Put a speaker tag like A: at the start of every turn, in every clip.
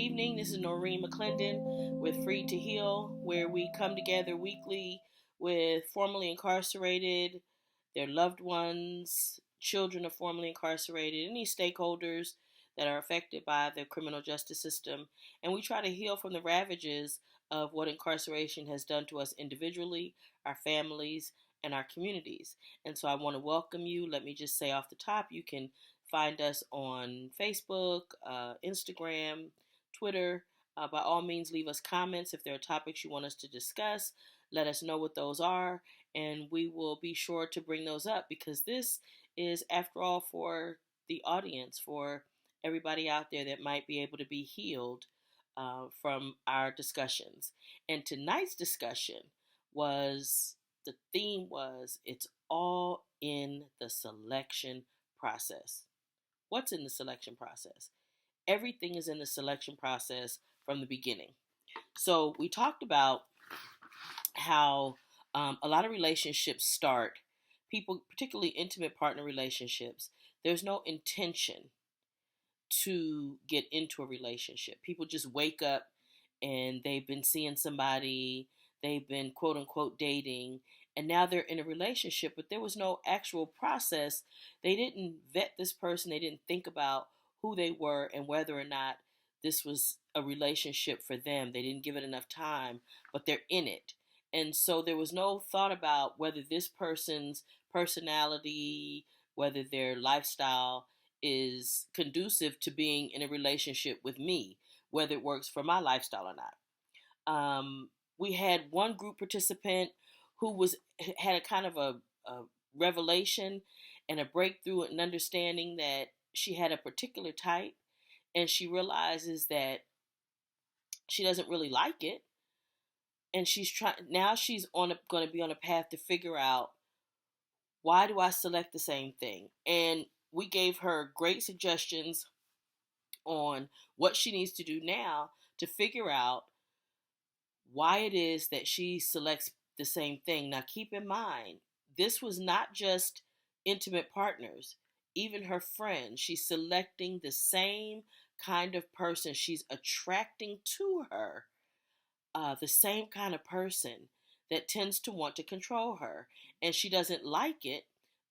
A: evening. This is Noreen McClendon with Free to Heal, where we come together weekly with formerly incarcerated, their loved ones, children of formerly incarcerated, any stakeholders that are affected by the criminal justice system. And we try to heal from the ravages of what incarceration has done to us individually, our families, and our communities. And so I want to welcome you. Let me just say off the top, you can find us on Facebook, Instagram, Twitter. By all means, leave us comments if there are topics you want us to discuss. Let us know what those are, and we will be sure to bring those up because this is, after all, for the audience, for everybody out there that might be able to be healed from our discussions. And tonight's discussion the theme was, it's all in the selection process. What's in the selection process? Everything is in the selection process from the beginning. So we talked about how a lot of relationships start, people, particularly intimate partner relationships, there's no intention to get into a relationship. People just wake up and they've been seeing somebody, they've been quote unquote dating, and now they're in a relationship, but there was no actual process. They didn't vet this person, they didn't think about who they were and whether or not this was a relationship for them. They didn't give it enough time, but they're in it. And so there was no thought about whether this person's personality, whether their lifestyle is conducive to being in a relationship with me, whether it works for my lifestyle or not. We had one group participant who had a kind of a revelation and a breakthrough and understanding that she had a particular type, and she realizes that she doesn't really like it, and she's going to be on a path to figure out, why do I select the same thing? And we gave her great suggestions on what she needs to do now to figure out why it is that she selects the same thing. Now, keep in mind, this was not just intimate partners, even her friends. She's selecting the same kind of person. She's attracting to her the same kind of person that tends to want to control her. And she doesn't like it,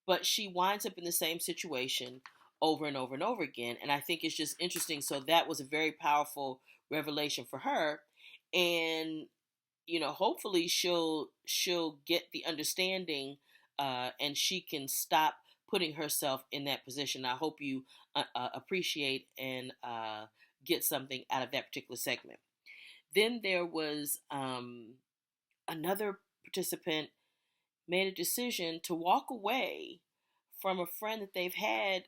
A: but she winds up in the same situation over and over and over again. And I think it's just interesting. So that was a very powerful revelation for her. And hopefully she'll get the understanding, and she can stop putting herself in that position. I hope you appreciate and get something out of that particular segment. Then there was another participant made a decision to walk away from a friend that they've had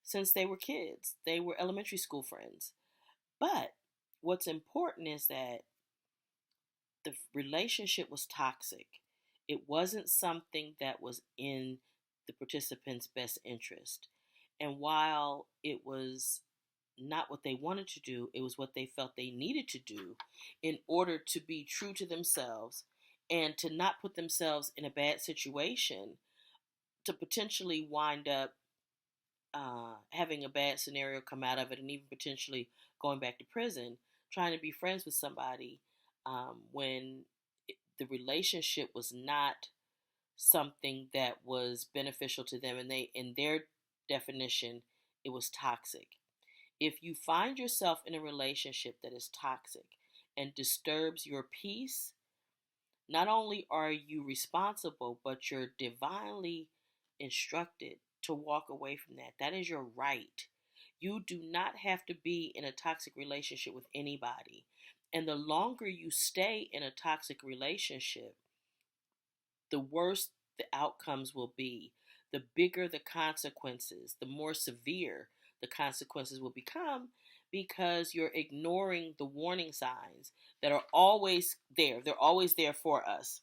A: since they were kids. They were elementary school friends. But what's important is that the relationship was toxic. It wasn't something that was in the participant's best interest. And while it was not what they wanted to do, it was what they felt they needed to do in order to be true to themselves and to not put themselves in a bad situation, to potentially wind up having a bad scenario come out of it, and even potentially going back to prison, trying to be friends with somebody when the relationship was not something that was beneficial to them, and in their definition, it was toxic. If you find yourself in a relationship that is toxic and disturbs your peace, not only are you responsible, but you're divinely instructed to walk away from that. That is your right. You do not have to be in a toxic relationship with anybody. And the longer you stay in a toxic relationship, the worse the outcomes will be. The bigger the consequences, the more severe the consequences will become, because you're ignoring the warning signs that are always there. They're always there for us.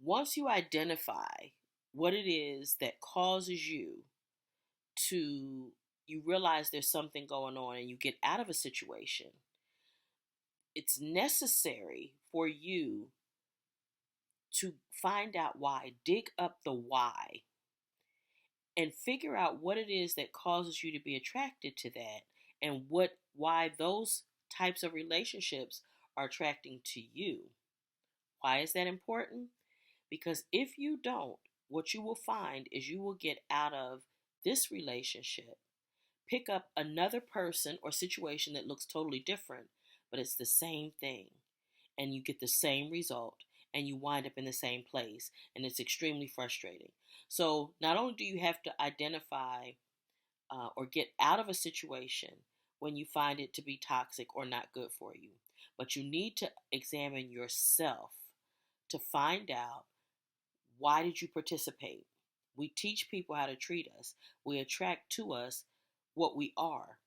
A: Once you identify what it is that causes you realize there's something going on and you get out of a situation, it's necessary for you to find out why, dig up the why, and figure out what it is that causes you to be attracted to that, and why those types of relationships are attracting to you. Why is that important? Because if you don't, what you will find is you will get out of this relationship, pick up another person or situation that looks totally different, but it's the same thing, and you get the same result, and you wind up in the same place, and it's extremely frustrating. So not only do you have to identify or get out of a situation when you find it to be toxic or not good for you, but you need to examine yourself to find out, why did you participate? We teach people how to treat us. We attract to us what we are.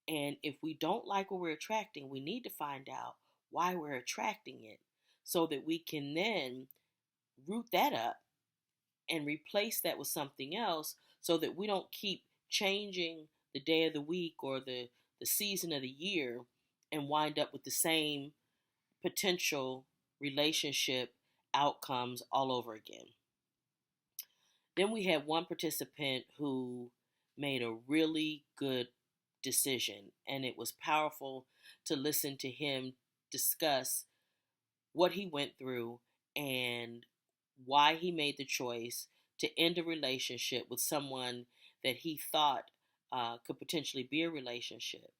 A: And if we don't like what we're attracting, we need to find out why we're attracting it so that we can then root that up and replace that with something else so that we don't keep changing the day of the week or the season of the year and wind up with the same potential relationship outcomes all over again. Then we had one participant who made a really good decision, and it was powerful to listen to him discuss what he went through and why he made the choice to end a relationship with someone that he thought could potentially be a relationship.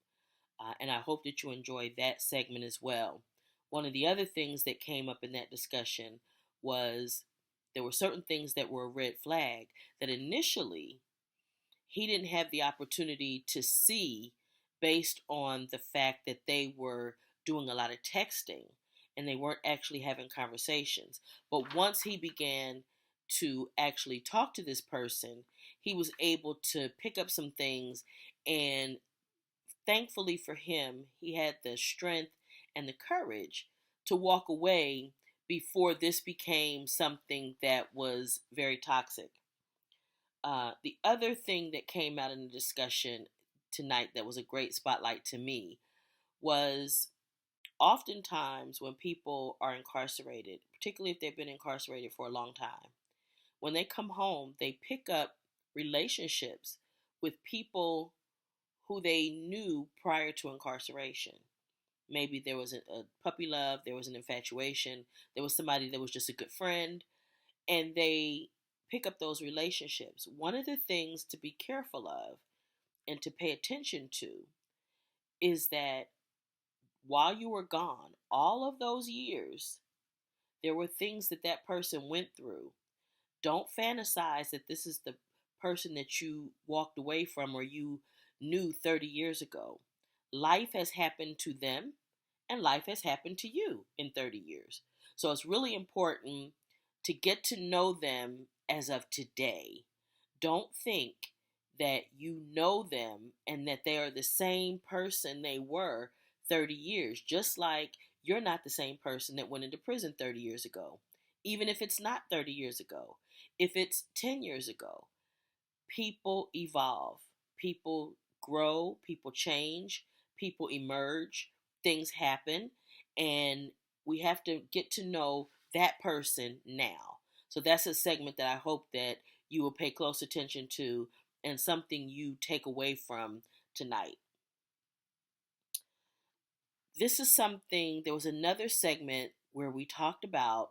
A: And I hope that you enjoyed that segment as well. One of the other things that came up in that discussion was there were certain things that were a red flag that initially he didn't have the opportunity to see based on the fact that they were doing a lot of texting and they weren't actually having conversations. But once he began to actually talk to this person, he was able to pick up some things, and thankfully for him, he had the strength and the courage to walk away before this became something that was very toxic. The other thing that came out in the discussion tonight that was a great spotlight to me was oftentimes when people are incarcerated, particularly if they've been incarcerated for a long time, when they come home, they pick up relationships with people who they knew prior to incarceration. Maybe there was a puppy love, there was an infatuation, there was somebody that was just a good friend, and they pick up those relationships. One of the things to be careful of and to pay attention to is that while you were gone, all of those years, there were things that that person went through. Don't fantasize that this is the person that you walked away from or you knew 30 years ago. Life has happened to them, and life has happened to you in 30 years. So it's really important to get to know them as of today. Don't think that you know them and that they are the same person they were 30 years, just like you're not the same person that went into prison 30 years ago. Even if it's not 30 years ago, if it's 10 years ago, people evolve, people grow, people change, people emerge, things happen, and we have to get to know that person now. So that's a segment that I hope that you will pay close attention to and something you take away from tonight. There was another segment where we talked about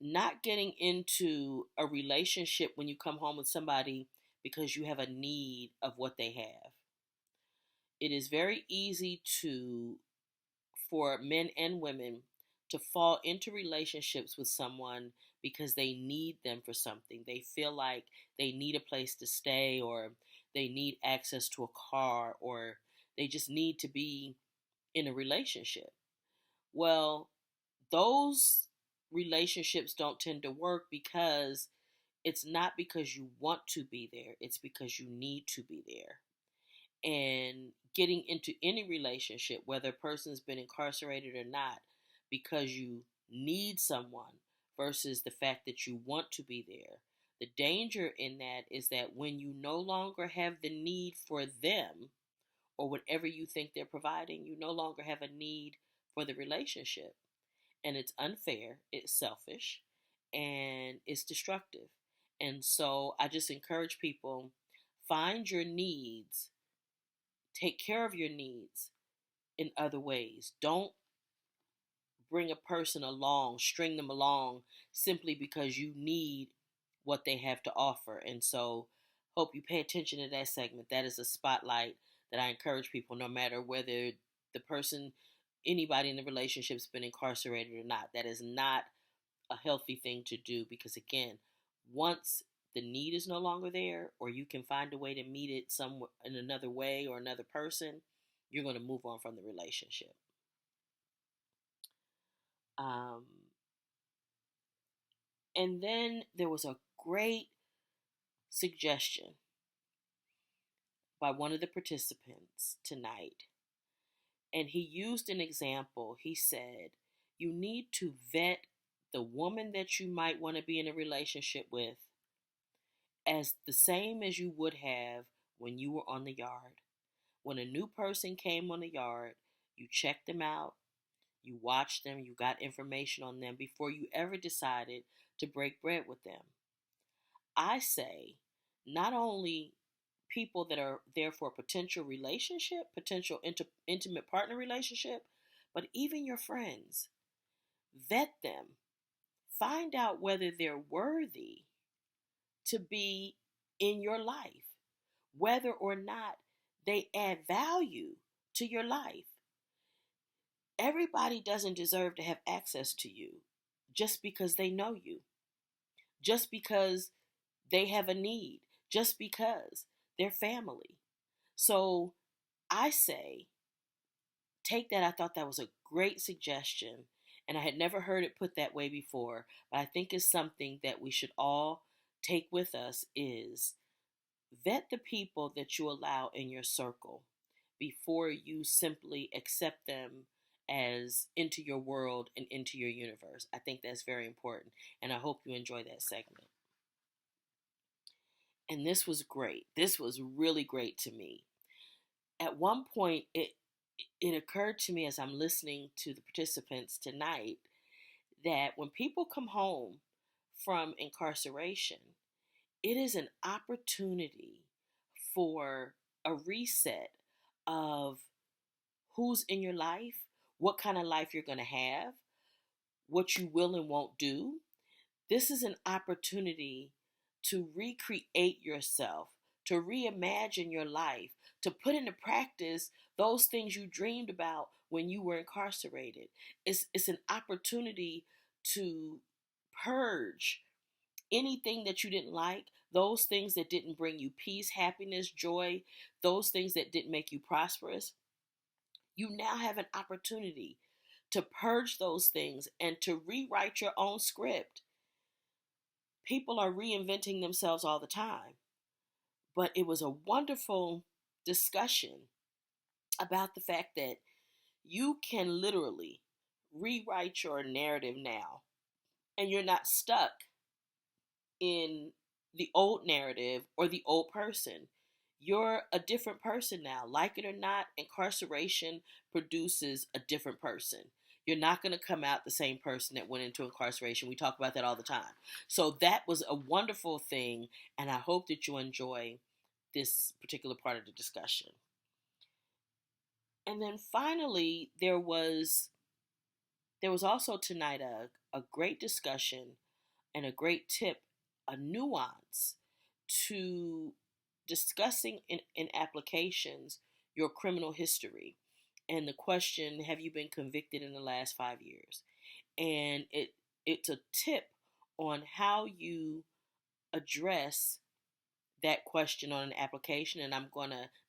A: not getting into a relationship when you come home with somebody because you have a need of what they have. It is very easy for men and women to fall into relationships with someone because they need them for something. They feel like they need a place to stay, or they need access to a car, or they just need to be in a relationship. Well, those relationships don't tend to work because it's not because you want to be there, it's because you need to be there. And getting into any relationship, whether a person's been incarcerated or not, because you need someone versus the fact that you want to be there. The danger in that is that when you no longer have the need for them or whatever you think they're providing, you no longer have a need for the relationship. And it's unfair, it's selfish, and it's destructive. And so I just encourage people, find your needs, take care of your needs in other ways. Don't bring a person along, string them along simply because you need what they have to offer. And so, hope you pay attention to that segment. That is a spotlight that I encourage people, no matter whether the person, anybody in the relationship's been incarcerated or not. That is not a healthy thing to do, because again, once the need is no longer there, or you can find a way to meet it some in another way or another person, you're going to move on from the relationship. And then there was a great suggestion by one of the participants tonight. And he used an example. He said, you need to vet the woman that you might want to be in a relationship with as the same as you would have when you were on the yard. When a new person came on the yard, you checked them out, you watched them, you got information on them before you ever decided to break bread with them. I say, not only people that are there for a potential relationship, potential intimate partner relationship, but even your friends. Vet them. Find out whether they're worthy to be in your life, whether or not they add value to your life. Everybody doesn't deserve to have access to you just because they know you, just because they have a need, just because they're family. So I say, take that. I thought that was a great suggestion, and I had never heard it put that way before, but I think it's something that we should all take with us is vet the people that you allow in your circle before you simply accept them as into your world and into your universe. I think that's very important, and I hope you enjoy that segment. And this was great. This was really great to me. At one point, it occurred to me as I'm listening to the participants tonight that when people come home from incarceration, it is an opportunity for a reset of who's in your life, what kind of life you're going to have, what you will and won't do. This is an opportunity to recreate yourself, to reimagine your life, to put into practice those things you dreamed about when you were incarcerated. It's an opportunity to purge anything that you didn't like, those things that didn't bring you peace, happiness, joy, those things that didn't make you prosperous. You now have an opportunity to purge those things and to rewrite your own script. People are reinventing themselves all the time. But it was a wonderful discussion about the fact that you can literally rewrite your narrative now, and you're not stuck in the old narrative or the old person. You're a different person now. Like it or not, incarceration produces a different person. You're not going to come out the same person that went into incarceration. We talk about that all the time. So that was a wonderful thing, and I hope that you enjoy this particular part of the discussion. And then finally, there was also tonight a great discussion and a great tip, a nuance to discussing in applications your criminal history. And the question, have you been convicted in the last 5 years? And it's a tip on how you address that question on an application, and I'm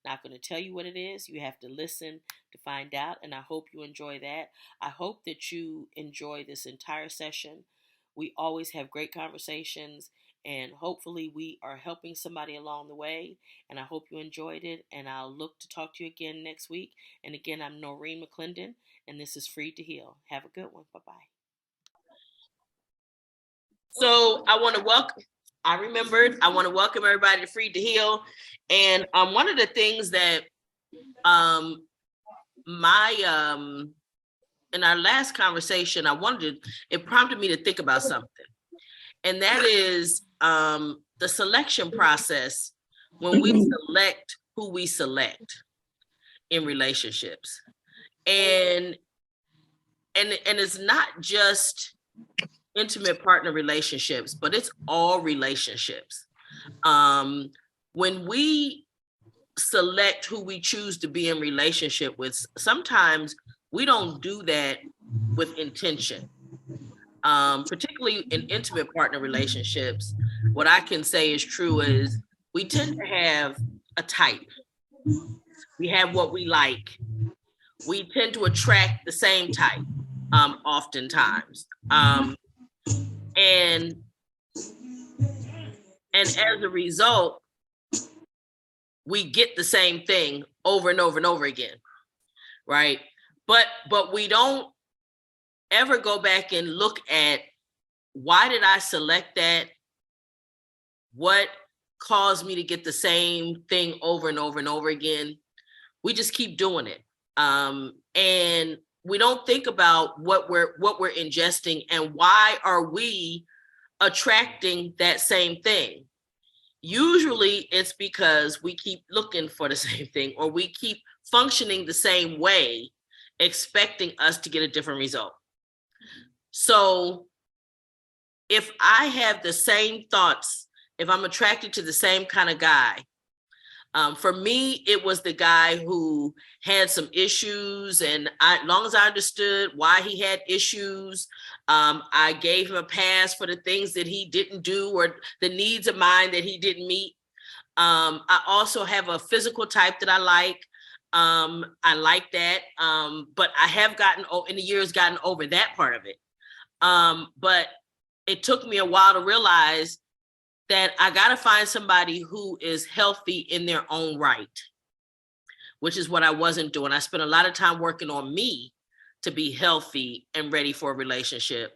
A: not gonna tell you what it is. You have to listen to find out, and I hope you enjoy that. I hope that you enjoy this entire session. We always have great conversations, and hopefully we are helping somebody along the way, and I hope you enjoyed it, and I'll look to talk to you again next week. And again, I'm Noreen McClendon, and this is Free to Heal. Have a good one. Bye-bye. So I want to welcome everybody to Free to Heal. And one of the things that in our last conversation, it prompted me to think about something. And that is the selection process when we select who we select. in relationships. And it's not just intimate partner relationships, but it's all relationships. When we select who we choose to be in relationship with, sometimes we don't do that with intention. Particularly in intimate partner relationships, what I can say is true is we tend to have a type. We have what we like. We tend to attract the same type, oftentimes. And as a result, we get the same thing over and over and over again, right? But we don't ever go back and look at, why did I select that? What caused me to get the same thing over and over and over again? We just keep doing it. And we don't think about what we're ingesting and why are we attracting that same thing. Usually it's because we keep looking for the same thing, or we keep functioning the same way, expecting us to get a different result. So if I have the same thoughts, if I'm attracted to the same kind of guy, for me, it was the guy who had some issues, and as long as I understood why he had issues, I gave him a pass for the things that he didn't do or the needs of mine that he didn't meet. I also have a physical type that I like. I like that, but I have in the years gotten over that part of it. But it took me a while to realize that I got to find somebody who is healthy in their own right, which is what I wasn't doing. I spent a lot of time working on me to be healthy and ready for a relationship,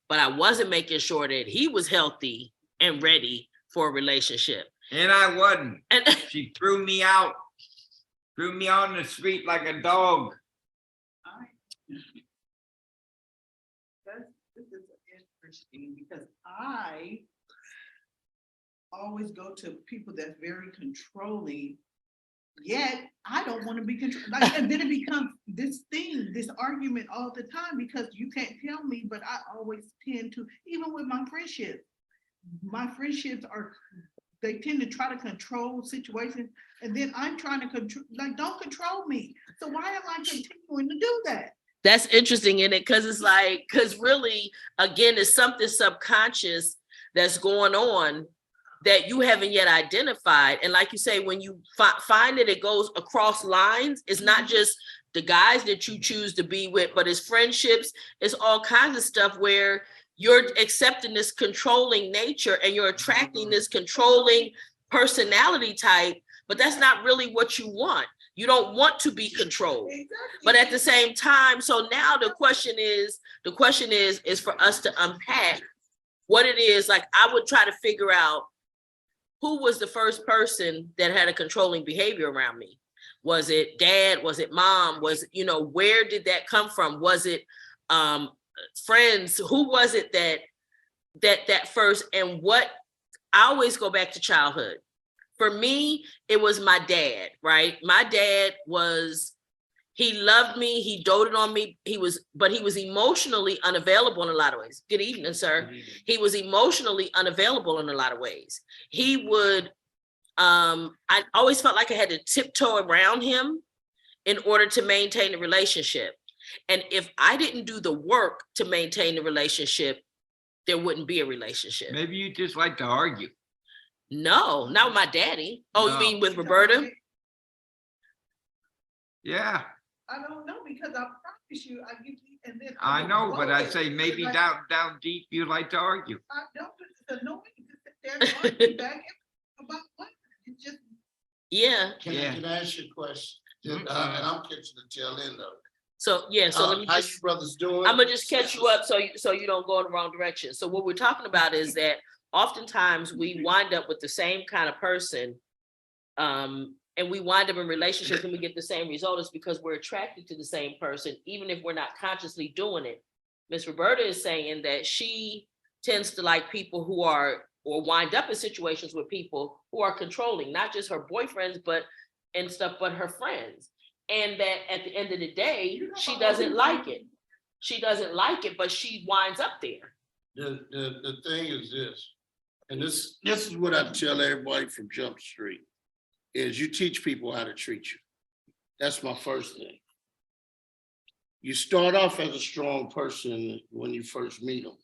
A: but I wasn't making sure that he was healthy and ready for a relationship.
B: And I wasn't. And she threw me out on the street like a dog.
C: This is interesting because I always go to people that's very controlling, yet I don't want to be controlled. And then it becomes this argument all the time, because you can't tell me, but I always tend to, even with my friendships they tend to try to control situations, and then I'm trying to control, don't control me. So why am I continuing to do that?
A: That's interesting in it, because really, again, it's something subconscious that's going on that you haven't yet identified. And like you say, when you find that it goes across lines, it's not just the guys that you choose to be with, but it's friendships, it's all kinds of stuff where you're accepting this controlling nature and you're attracting this controlling personality type, but that's not really what you want. You don't want to be controlled. Exactly. But at the same time, so now the question is for us to unpack what it is. Like, I would try to figure out, who was the first person that had a controlling behavior around me? Was it dad? Was it mom? Was it, where did that come from? Was it friends? Who was it that first? And what, I always go back to childhood. For me, it was my dad, right? My dad he loved me, he doted on me, but he was emotionally unavailable in a lot of ways. Good evening, sir. Good evening. He was emotionally unavailable in a lot of ways. He would, I always felt like I had to tiptoe around him in order to maintain the relationship. And if I didn't do the work to maintain the relationship, there wouldn't be a relationship.
B: Maybe you just like to argue.
A: No, not with my daddy. Oh, no. You mean with Roberta?
B: Yeah.
C: I don't know, because I promise you, I give you, and then
B: I know, but I'd say maybe down deep you like to argue.
C: I don't. It's annoying to sit there and argue back about what? It's just.
A: Yeah.
D: Can I ask you a question? And I'm catching the tail end of it.
A: So let me
D: how you brothers doing?
A: I'm gonna just catch you up so you don't go in the wrong direction. So what we're talking about is that oftentimes we wind up with the same kind of person, and we wind up in relationships and we get the same result. Is because we're attracted to the same person, even if we're not consciously doing it. Miss Roberta is saying that she tends to like people who are, or wind up in situations with people who are controlling, not just her boyfriends, but her friends. and that at the end of the day, she doesn't like it. She doesn't like it, but she winds up there.
D: The thing is this, and this is what I tell everybody from Jump Street, is you teach people how to treat you. That's my first thing. You start off as a strong person when you first meet them,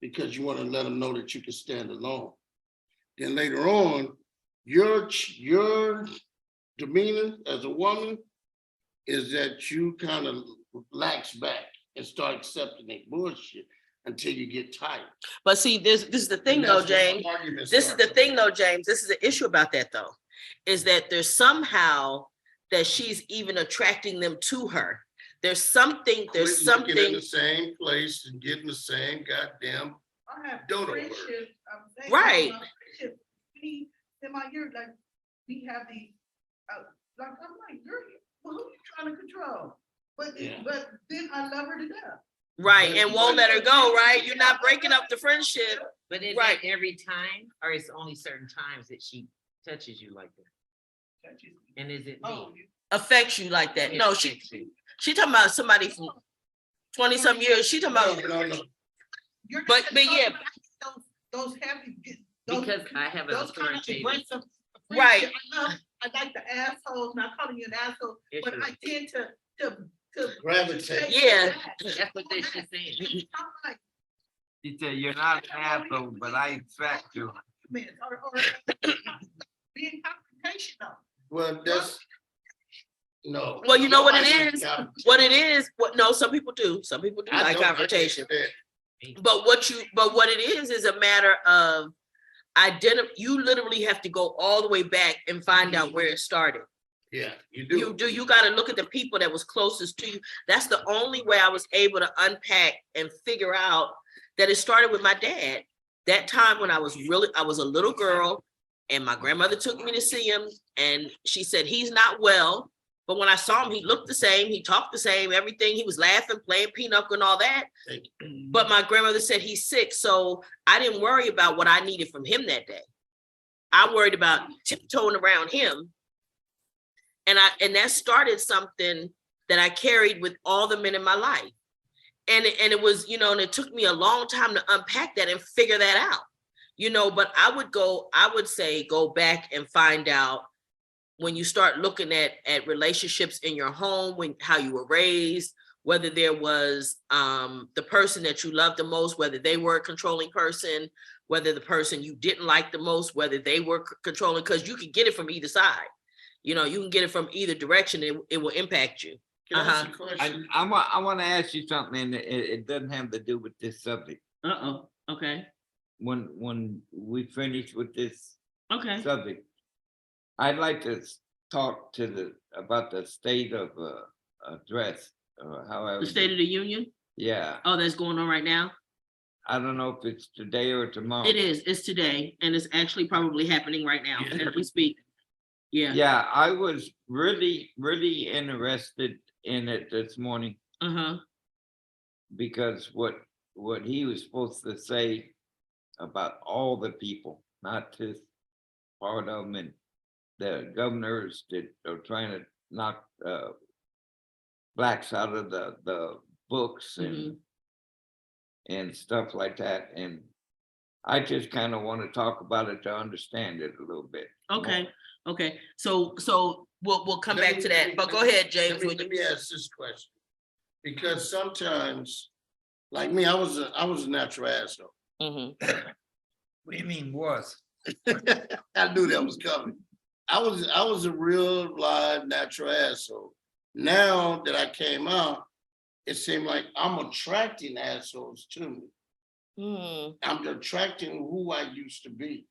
D: because you want to let them know that you can stand alone. Then later on, your demeanor as a woman is that you kind of lax back and start accepting their bullshit until you get tired.
A: But see, this is the thing though, James. This is the thing though, James. This is the issue about that though, is that there's somehow that she's even attracting them to her. There's something
D: in the same place and getting the same goddamn dodo bird.
A: Right.
C: In my year, like we have these, like I'm like, girl, well, who you trying to control? But then I love her to death.
A: Right, and won't let her go. Right, you're not breaking up the friendship.
E: But is
A: right
E: it every time, or is it only certain times that she touches you like that? And is it me?
A: Affects you like that? No, she talking about somebody from 20-some years. She talking about.
D: No.
A: But yeah.
C: Those heavy.
E: Because I have an authoritative.
A: Right.
C: I like the assholes, not calling you an asshole, but I tend to
D: gravitate.
A: Yeah.
E: That's what they should say.
B: She said, you're not an asshole, but I attract you.
C: Or being confrontational.
D: Well, that's no.
A: Well, you know what it is? What it is, no, some people do. Some people do like confrontation. But what it is a matter of you literally have to go all the way back and find out where it started.
D: Yeah, you do.
A: You got to look at the people that was closest to you. That's the only way I was able to unpack and figure out that it started with my dad. That time when I was a little girl, and my grandmother took me to see him, and she said, he's not well. But when I saw him, he looked the same, he talked the same, everything. He was laughing, playing pinochle and all that. But my grandmother said he's sick. So I didn't worry about what I needed from him that day. I worried about tiptoeing around him. And that started something that I carried with all the men in my life. And it was, and it took me a long time to unpack that and figure that out, but I would say go back and find out when you start looking at relationships in your home, how you were raised, whether there was the person that you loved the most, whether they were a controlling person, whether the person you didn't like the most, whether they were controlling, because you can get it from either side. You can get it from either direction. It will impact you.
B: I want to ask you something, and it doesn't have to do with this subject.
A: Okay.
B: When we finish with this subject, I'd like to talk about the state of address, or however.
A: The State of the Union?
B: Yeah.
A: Oh, that's going on right now?
B: I don't know if it's today or tomorrow.
A: It is. It's today, and it's actually probably happening right now as we speak. Yeah.
B: Yeah, I was really, really interested in it this morning. Because what he was supposed to say about all the people, not just part of them, and the governors that are trying to knock blacks out of the books and stuff like that. And I just kind of want to talk about it to understand it a little bit.
A: Okay. More. Okay. So we'll come back to that. But go ahead, James.
D: Let me ask this question, because sometimes, like me, I was a natural asshole.
B: What do you mean was?
D: I knew that was coming. I was a real live natural asshole. Now that I came out, it seemed like I'm attracting assholes to me. I'm attracting who I used to be.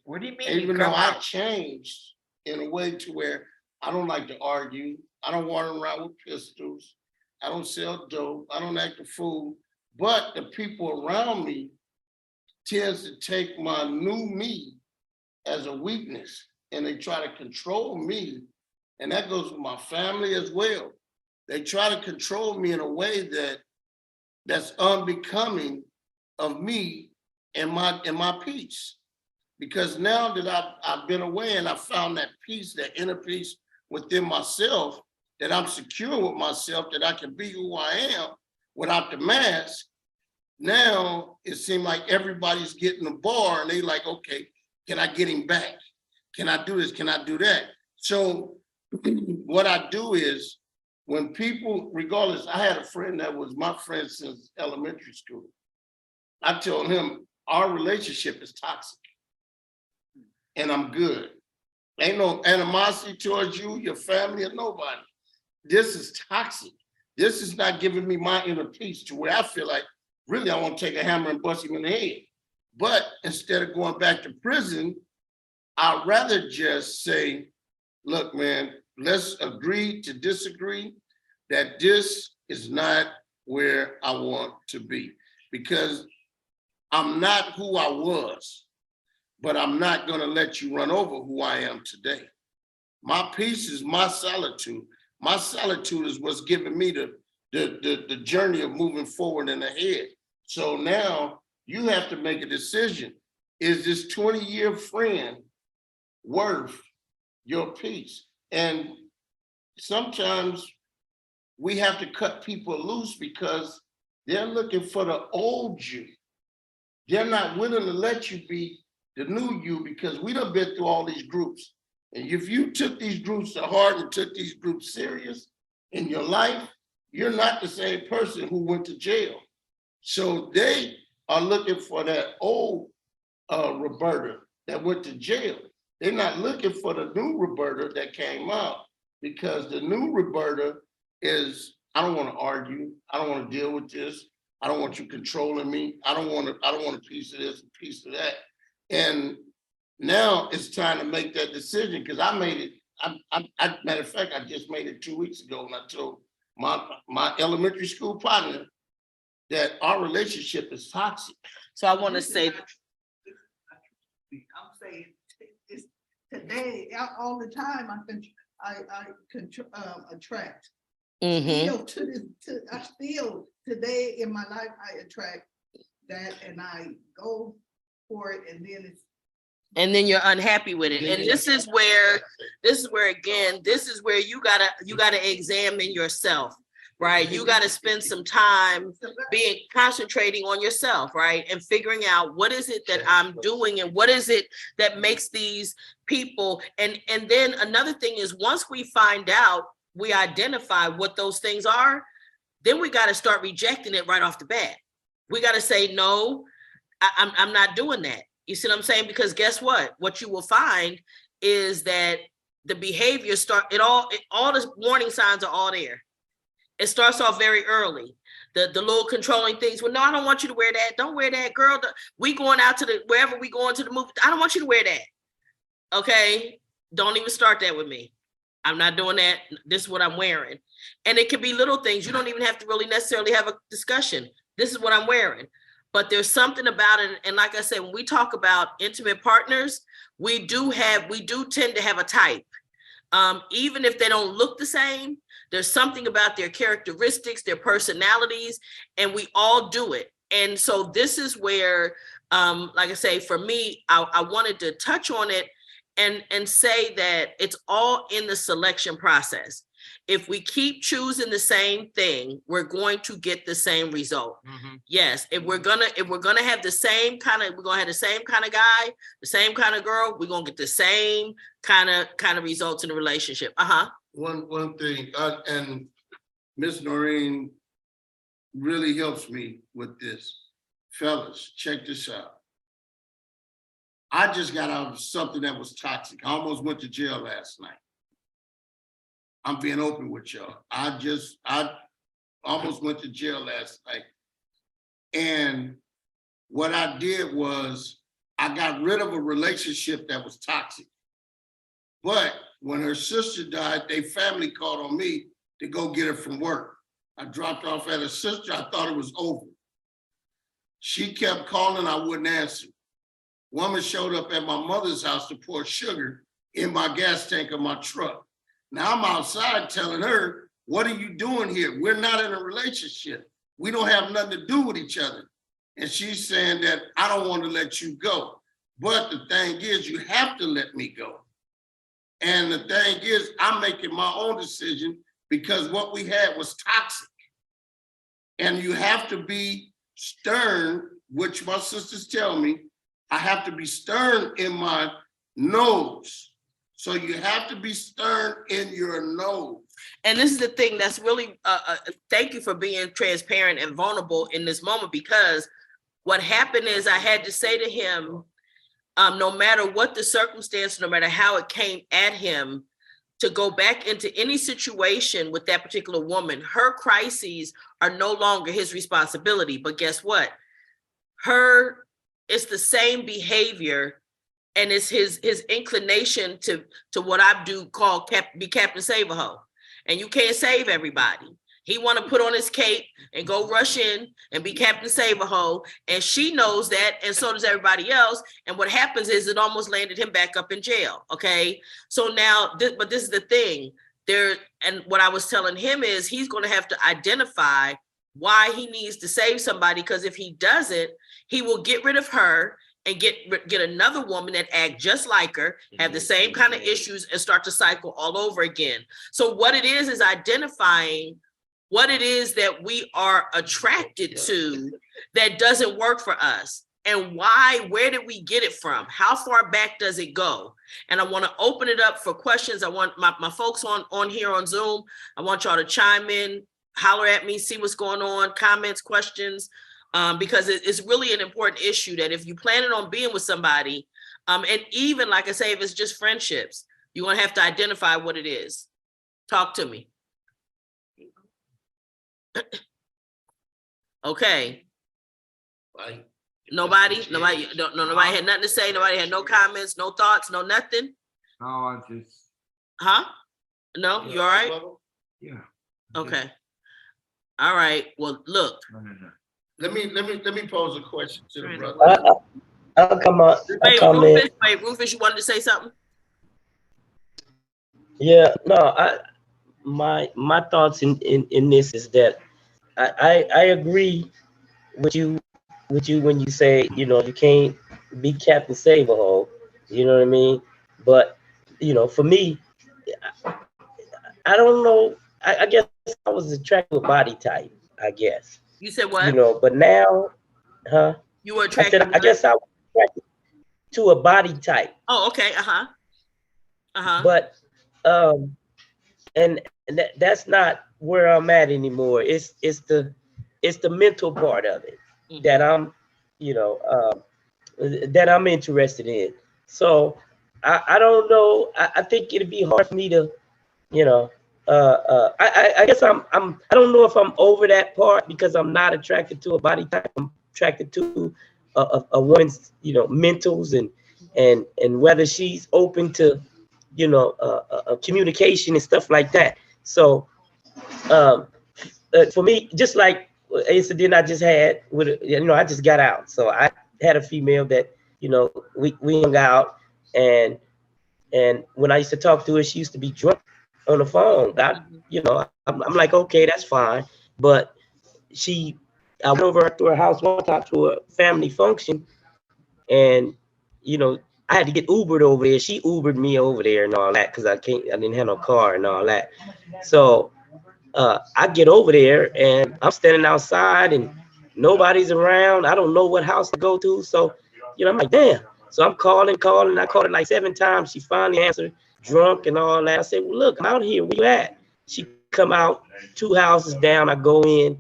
B: What do you mean?
D: Even though I changed in a way to where I don't like to argue. I don't walk around with pistols. I don't sell dope. I don't act a fool. But the people around me tends to take my new me as a weakness, and they try to control me. And that goes with my family as well. They try to control me in a way that's unbecoming of me and my peace. Because now that I've been away and I found that peace, that inner peace within myself, that I'm secure with myself, that I can be who I am without the mask. Now it seems like everybody's getting the bar and they like, okay, can I get him back? Can I do this? Can I do that? So what I do is when people, regardless, I had a friend that was my friend since elementary school. I told him our relationship is toxic and I'm good. Ain't no animosity towards you, your family, or nobody. This is toxic. This is not giving me my inner peace to where I feel like, really, I want to take a hammer and bust him in the head. But instead of going back to prison, I'd rather just say, look, man, let's agree to disagree, that this is not where I want to be. Because I'm not who I was, but I'm not going to let you run over who I am today. My peace is my solitude. My solitude is what's giving me the journey of moving forward and ahead. So now you have to make a decision. Is this 20-year friend worth your peace? And sometimes we have to cut people loose because they're looking for the old you. They're not willing to let you be the new you, because we done been through all these groups. And if you took these groups to heart and took these groups serious in your life, you're not the same person who went to jail. So they are looking for that old Roberta that went to jail. They're not looking for the new Roberta that came out, because the new Roberta is, I don't want to argue. I don't want to deal with this. I don't want you controlling me. I don't want a piece of this, a piece of that. And now it's time to make that decision, because I made it. Matter of fact, I just made it 2 weeks ago, and I told my elementary school partner that our relationship is toxic.
A: So I want to say,
C: I'm saying it's today, all the time, I attract. Still I still today in my life, I attract that and I go for it, and then
A: you're unhappy with it. And this is where again, this is where you gotta examine yourself, right? You gotta spend some time concentrating on yourself, right? And figuring out what is it that I'm doing and what is it that makes these people. And then another thing is, once we find out, we identify what those things are, then we got to start rejecting it right off the bat. We got to say, no, I'm not doing that. You see what I'm saying? Because guess what? What you will find is that the behavior all the warning signs are all there. It starts off very early. The little controlling things. Well, no, I don't want you to wear that. Don't wear that, girl. We going out to wherever we going to the movie. I don't want you to wear that. Okay. Don't even start that with me. I'm not doing that. This is what I'm wearing. And it can be little things. You don't even have to really necessarily have a discussion. This is what I'm wearing. But there's something about it. And like I said, when we talk about intimate partners, we do tend to have a type. Even if they don't look the same, there's something about their characteristics, their personalities, and we all do it. And so this is where, like I say, for me, I wanted to touch on it and say that it's all in the selection process. If we keep choosing the same thing, we're going to get the same result. Mm-hmm. Yes, if we're gonna have the same kind of, we're gonna have the same kind of guy, the same kind of girl, we're gonna get the same kind of results in the relationship.
D: One thing, and Miss Noreen really helps me with this. Fellas, check this out. I just got out of something that was toxic. I almost went to jail last night. I'm being open with y'all. I almost went to jail last night. And what I did was I got rid of a relationship that was toxic. But when her sister died, their family called on me to go get her from work. I dropped off at her sister. I thought it was over. She kept calling, I wouldn't answer. Woman showed up at my mother's house to pour sugar in my gas tank of my truck. Now I'm outside telling her, what are you doing here? We're not in a relationship. We don't have nothing to do with each other. And she's saying that I don't want to let you go. But the thing is, you have to let me go. And the thing is, I'm making my own decision because what we had was toxic. And you have to be stern, which my sisters tell me, I have to be stern in my nose. So you have to be stern in your nose.
A: And this is the thing that's really, thank you for being transparent and vulnerable in this moment, because what happened is I had to say to him, no matter what the circumstance, no matter how it came at him, to go back into any situation with that particular woman, her crises are no longer his responsibility. But guess what? It's the same behavior, and it's his inclination to what I do call be Captain Save-A-Ho. And you can't save everybody. He want to put on his cape and go rush in and be Captain Save-A-Ho. And she knows that, and so does everybody else. And what happens is it almost landed him back up in jail, okay? So now, but this is the thing. And what I was telling him is he's going to have to identify why he needs to save somebody, because if he doesn't, he will get rid of her and get another woman that act just like her, have the same kind of issues, and start to cycle all over again. So what it is identifying what it is that we are attracted to that doesn't work for us, and why, where did we get it from? How far back does it go? And I want to open it up for questions. I want my folks on here on Zoom, I want y'all to chime in, holler at me, see what's going on, comments, questions, because it's really an important issue that if you're planning on being with somebody, and even like I say, if it's just friendships, you're going to have to identify what it is. Talk to me. Okay.
D: Right.
A: Nobody had nothing to say. Nobody had no comments, no thoughts, no nothing.
B: No, I just.
A: Huh? No, you all right?
B: Yeah.
A: Okay. All right. Well, look.
B: No.
D: Let me pose a question to the brother.
F: I'll come on.
A: Rufus, you wanted to say something?
F: Yeah, no, my thoughts in this is that I agree with you when you say, you can't be Captain Save-A-Ho, you know what I mean? But, for me, I don't know, I guess I was attracted to a body type, I guess.
A: You said what?
F: But now, huh?
A: You were attracted
F: I guess I was attracted to a body type.
A: Oh, okay.
F: But, and that's not where I'm at anymore. It's the mental part of it that I'm, that I'm interested in. So I don't know. I think it'd be hard for me to, I guess I don't know if I'm over that part, because I'm not attracted to a body type. I'm attracted to a woman's, mentals and whether she's open to, communication and stuff like that. So for me, just like incident I just had with, I just got out. So I had a female that, we hung out, and when I used to talk to her, she used to be drunk on the phone. I'm like, okay, that's fine. But I went over to her house one time to a family function, and, I had to get Ubered over there. She Ubered me over there and all that, because I didn't have no car and all that. So I get over there and I'm standing outside and nobody's around. I don't know what house to go to. So, I'm like, damn. So I'm calling. I called her like 7 times. She finally answered, drunk and all that. I said, well, look, I'm out here. Where you at? She come out 2 houses down. I go in,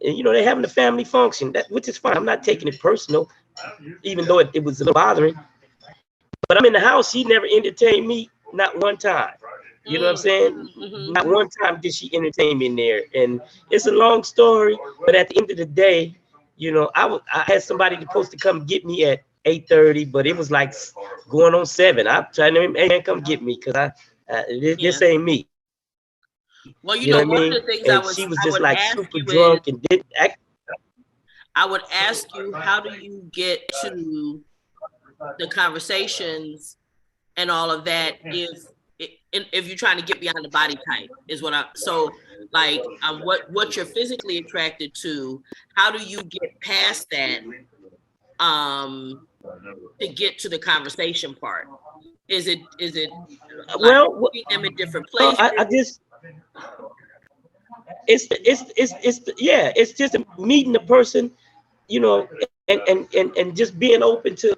F: and, they're having a family function, which is fine. I'm not taking it personal, even though it was a little bothering. But I'm in the house. She never entertained me, not one time. You know what I'm saying? Mm-hmm. Not one time did she entertain me in there. And it's a long story, but at the end of the day, I had somebody supposed to come get me at 8:30, but it was like going on 7. I'm trying to, hey, come get me, because this ain't me.
A: Well, one of the things
F: she was just like super drunk and didn't act.
A: I would ask you, how do you get to the conversations and all of that if you're trying to get beyond the body type is what what you're physically attracted to, how do you get past that to get to the conversation part? Is it like
F: well,
A: them in different places?
F: it's just meeting the person, you know, and just being open to,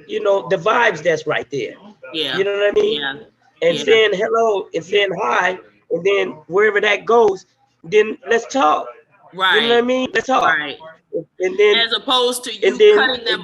F: you know, the vibes that's right there.
A: Yeah.
F: You know what I mean?
A: Yeah.
F: And
A: Yeah.
F: saying hello and saying hi, and then wherever that goes, then let's talk.
A: Right.
F: You know what I mean? Let's talk.
A: Right.
F: And then
A: as opposed to you cutting them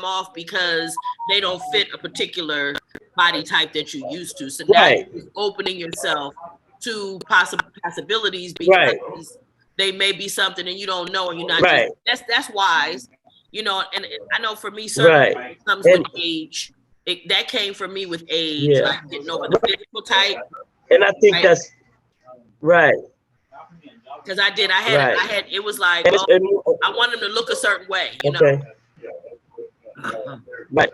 A: off, because they don't fit a particular body type that you're used to. So now
F: right.
A: you're opening yourself to possibilities because they may be something and you don't know, and you're not
F: right.
A: That's wise, you know. And I know for me, certainly it comes with age. That came for me with age,
F: Yeah.
A: like getting over the physical type.
F: And I think that's right.
A: Because I had, it was like, I want them to look a certain way, you know?
F: Right.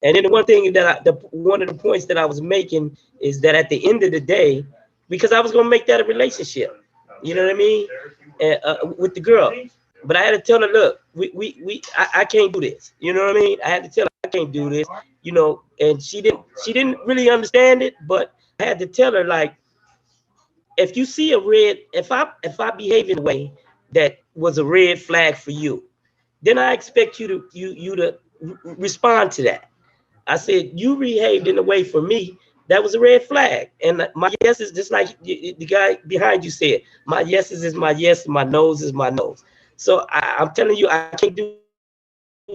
F: And then the one thing that one of the points that I was making is that at the end of the day, because I was going to make that a relationship, you know what I mean? With the girl. But I had to tell her, look, I can't do this. You know what I mean? I had to tell her I can't do this, you know, and she didn't really understand it, but I had to tell her, like, if you see if I behave in a way that was a red flag for you, then I expect you to respond to that. I said, you behaved in a way for me that was a red flag. And my yes is just like the guy behind you said, my yeses is my yes, my no's is my no's. So I'm telling you, I can't do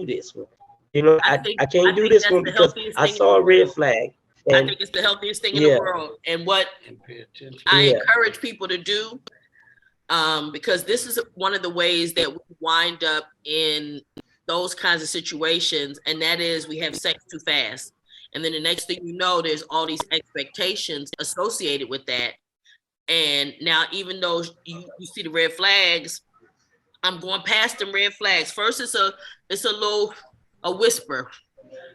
F: this one. You know, I can't do this one because I saw a red flag. And
A: I think it's the healthiest thing in the world. And what I encourage people to do, because this is one of the ways that we wind up in those kinds of situations, and that is we have sex too fast. And then the next thing you know, there's all these expectations associated with that. And now, even though you see the red flags, I'm going past them red flags. First, it's a whisper,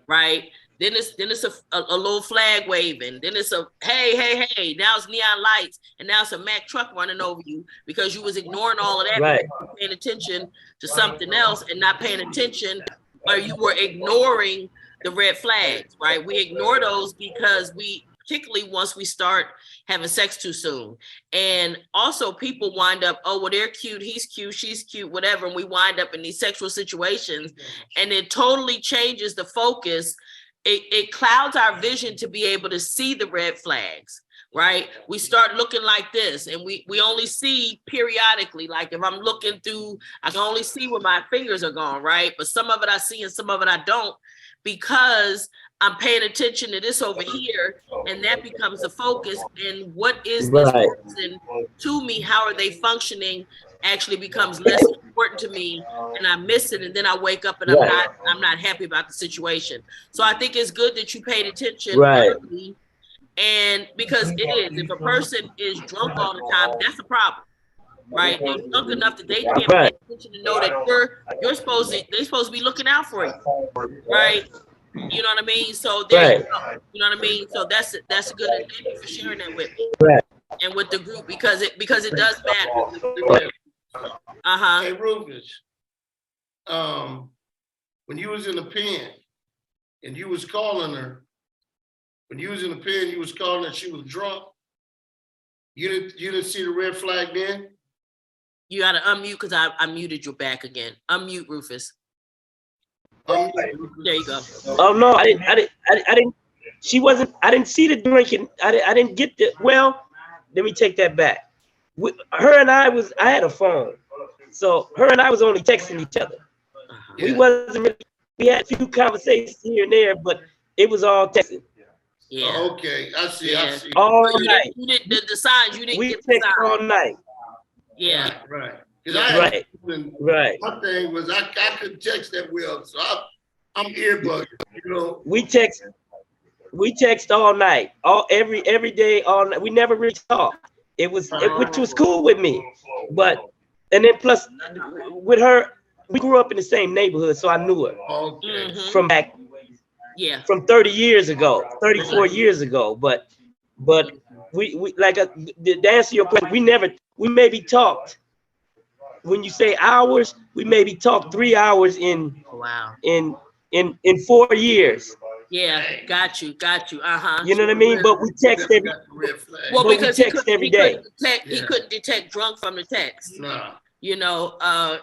A: right? Then it's a little flag waving. Then it's a hey. Now it's neon lights, and now it's a Mack truck running over you because you was ignoring all of that,
F: right.
A: Paying attention to something else and not paying attention, or you were ignoring the red flags, right? We ignore those because particularly once we start having sex too soon. And also people wind up, oh, well, they're cute, he's cute, she's cute, whatever. And we wind up in these sexual situations, and it totally changes the focus. It clouds our vision to be able to see the red flags, right? We start looking like this, and we only see periodically. Like if I'm looking through, I can only see where my fingers are going, right? But some of it I see and some of it I don't, because I'm paying attention to this over here, and that becomes the focus. And what is this person to me? How are they functioning? Actually becomes less important to me, and I miss it, and then I wake up and I'm not happy about the situation. So I think it's good that you paid attention early, and because it is, if a person is drunk all the time, that's a problem, right? They're drunk enough that they can't pay attention to know that they're supposed to be looking out for you, right? You know what I mean? So there you go. You know what I mean? So that's a good. Thank you for sharing that with me and with the group, because it does matter.
D: Hey, Rufus, when you was in the pen and you was calling her, you was calling her, she was drunk. You didn't see the red flag then?
A: You gotta unmute, because I muted your back again. Unmute, Rufus. There you go.
F: Oh no, I didn't. She wasn't. I didn't see the drinking. I didn't get the. Well, let me take that back. Her and I had a phone, so her and I was only texting each other. We wasn't really. We had a few conversations here and there, but it was all texting.
A: Yeah.
D: Okay, I see.
F: All night.
A: You didn't the signs. You didn't
F: we
A: get the signs.
F: all night.
A: Yeah.
D: Right.
F: Right.
D: My thing was I couldn't text that well, so I'm earbugged, you know.
F: We text all night, every day, all night. We never really talked. Which was cool with me, and then plus with her, we grew up in the same neighborhood, so I knew her from back, from 30 years ago, 34 years ago. But we like to answer your question, we maybe talked. When you say hours, we maybe talked 3 hours in 4 years.
A: Yeah, got you.
F: You know what I mean? But we text every,
A: Well,
F: but we
A: because
F: text every day.
A: he couldn't detect drunk from the text.
D: Nah.
A: You know,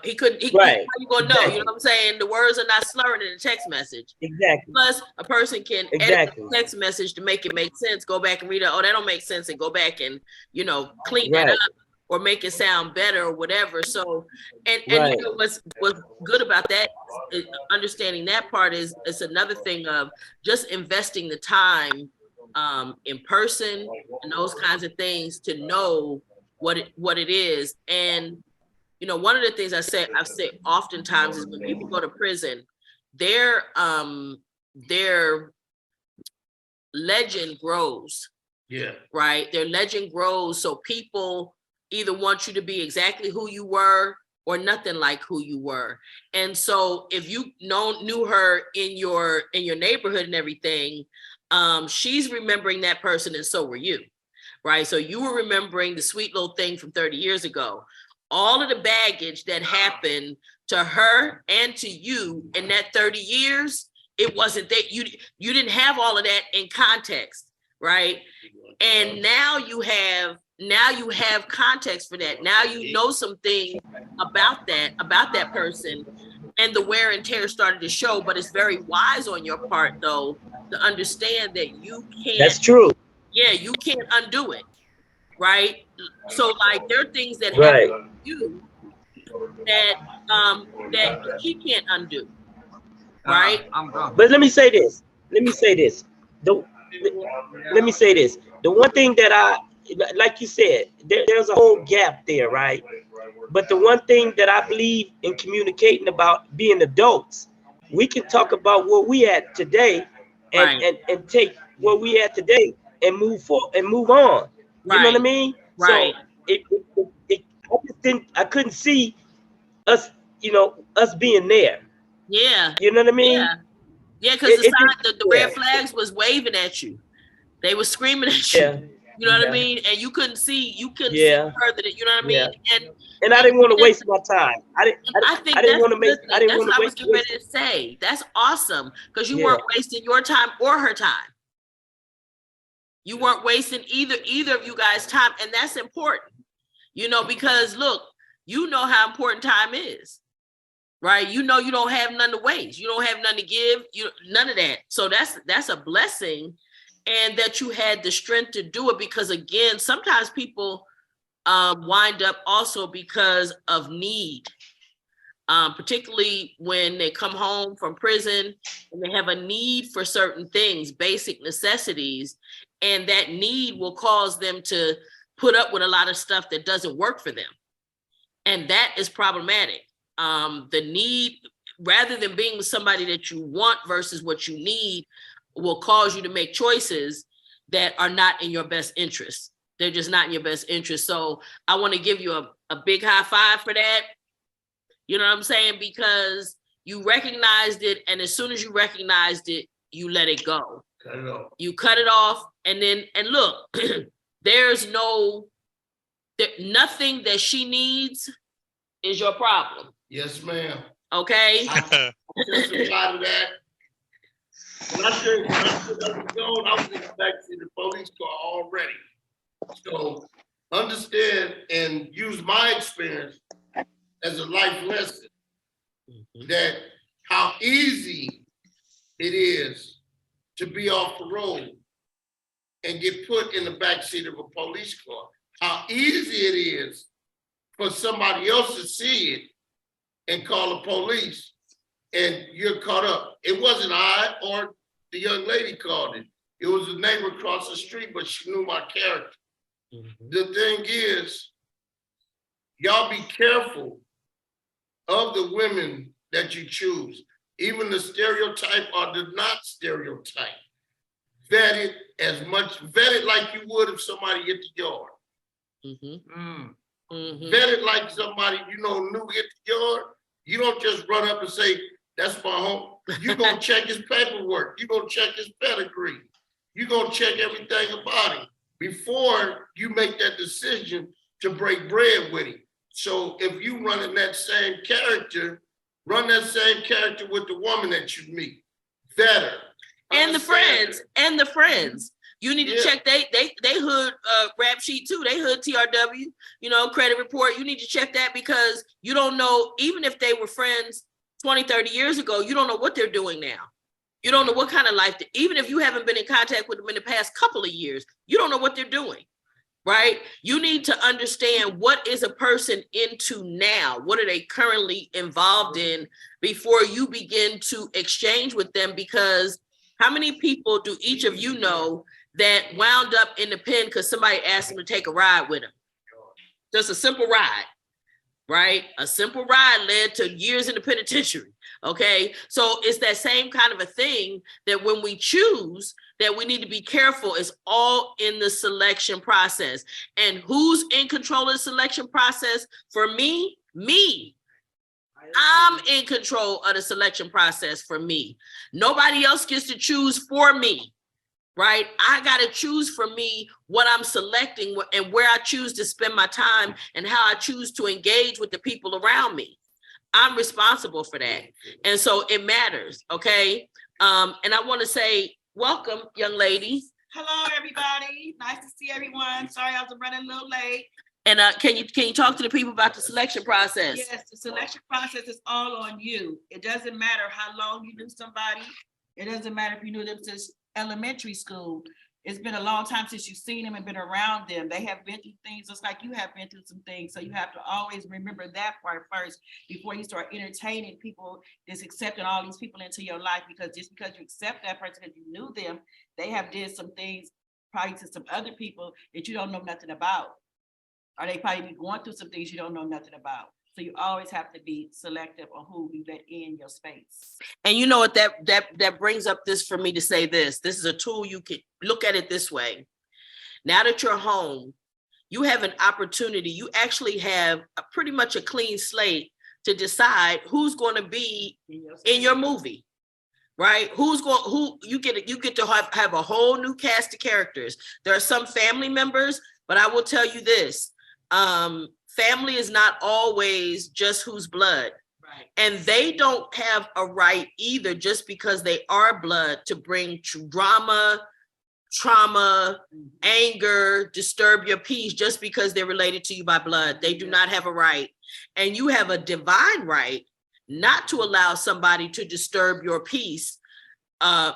A: he couldn't.
F: Right.
A: How you gonna know? You know what I'm saying? The words are not slurring in the text message.
F: Exactly.
A: Plus, a person can edit the text message to make it make sense. Go back and read it. Oh, that don't make sense, and go back and clean that up or make it sound better or whatever. So, and you know what's good about that, understanding that part is it's another thing of just investing the time in person and those kinds of things to know what it is. And one of the things I've said oftentimes is when people go to prison, their legend grows.
D: Yeah.
A: Right. Their legend grows. So people either want you to be exactly who you were or nothing like who you were. And so if you knew her in your neighborhood and everything, she's remembering that person, and so were you. Right. So you were remembering the sweet little thing from 30 years ago. All of the baggage that happened to her and to you in that 30 years, it wasn't that you didn't have all of that in context, right? And now you have context for that. Now you know some things about that person, and the wear and tear started to show. But it's very wise on your part, though, to understand that you can't.
F: That's true.
A: Yeah, you can't undo it. Right. So like there are things that happen to you that she can't undo. Right.
F: But let me say this. The one thing that like you said, there's a whole gap there, right? But the one thing that I believe in communicating about being adults, we can talk about where we at today and take where we at today and move forward and move on. You know what I mean?
A: Right.
F: So I couldn't see us, us being there.
A: Yeah.
F: You know what I mean?
A: Yeah, because the red flags was waving at you. They were screaming at you.
F: Yeah.
A: You know what I mean? And you couldn't see further than, you know what I mean?
F: And I didn't want to waste my time. I didn't want to make. I didn't want to waste.
A: That's what I was getting ready to say. That's awesome because you weren't wasting your time or her time. You weren't wasting either of you guys' time, and that's important. Because look, you know how important time is, right? You don't have none to waste. You don't have none to give. None of that. So that's a blessing, and that you had the strength to do it. Because again, sometimes people wind up also because of need, particularly when they come home from prison and they have a need for certain things, basic necessities, and that need will cause them to put up with a lot of stuff that doesn't work for them. And that is problematic. The need, rather than being with somebody that you want versus what you need, will cause you to make choices that are not in your best interest. They're just not in your best interest. So I want to give you a big high five for that. You know what I'm saying? Because you recognized it, and as soon as you recognized it, you let it go. You cut it off, and look, there's nothing that she needs is your problem.
D: Yes, ma'am.
A: Okay.
D: I testify to that. When I said I was gone, I was in the backseat of the police car already. So understand and use my experience as a life lesson that how easy it is to be off the road and get put in the backseat of a police car. How easy it is for somebody else to see it and call the police and you're caught up. It wasn't I or the young lady called it. It was a neighbor across the street, but she knew my character. The thing is, y'all be careful of the women that you choose, even the stereotype or the not stereotype. Vet it like you would if somebody hit the yard. Vet it like somebody new hit the yard. You don't just run up and say, that's my home. You're gonna check his paperwork. You're gonna check his pedigree. You're gonna check everything about him before you make that decision to break bread with him. So if you running that same character, run that same character with the woman that you meet. Vet her.
A: And the friends. You need to check they hood rap sheet too. They hood TRW, credit report. You need to check that because you don't know, even if they were friends 20, 30 years ago, you don't know what they're doing now. You don't know what kind of life, even if you haven't been in contact with them in the past couple of years, you don't know what they're doing, right? You need to understand what is a person into now? What are they currently involved in before you begin to exchange with them? Because how many people do each of you know that wound up in the pen because somebody asked them to take a ride with them? Just a simple ride, right? A simple ride led to years in the penitentiary, okay? So it's that same kind of a thing that when we choose, that we need to be careful. It's all in the selection process. And who's in control of the selection process? For me. I'm in control of the selection process for me. Nobody else gets to choose for me, right? I got to choose for me what I'm selecting and where I choose to spend my time and how I choose to engage with the people around me. I'm responsible for that. And so it matters, okay? And I want to say, welcome, young lady.
G: Hello, everybody. Nice to see everyone. Sorry, I was running a little late.
A: And can you talk to the people about the selection process?
G: Yes, the selection process is all on you. It doesn't matter how long you knew somebody. It doesn't matter if you knew them since elementary school. It's been a long time since you've seen them and been around them. They have been through things just like you have been through some things. So you have to always remember that part first before you start entertaining people, just accepting all these people into your life, because just because you accept that person because you knew them, they have did some things probably to some other people that you don't know nothing about. Or they probably be going through some things you don't know nothing about. So you always have to be selective on who you let in your space.
A: And you know what, that brings up this for me to say this. This is a tool. You can look at it this way. Now that you're home, you have an opportunity. You actually have pretty much a clean slate to decide who's going to be in your movie, right? Who you get to have a whole new cast of characters. There are some family members, but I will tell you this. Family is not always just who's blood. Right. And they don't have a right either, just because they are blood, to bring drama, trauma, anger, disturb your peace just because they're related to you by blood. They do not have a right. And you have a divine right not to allow somebody to disturb your peace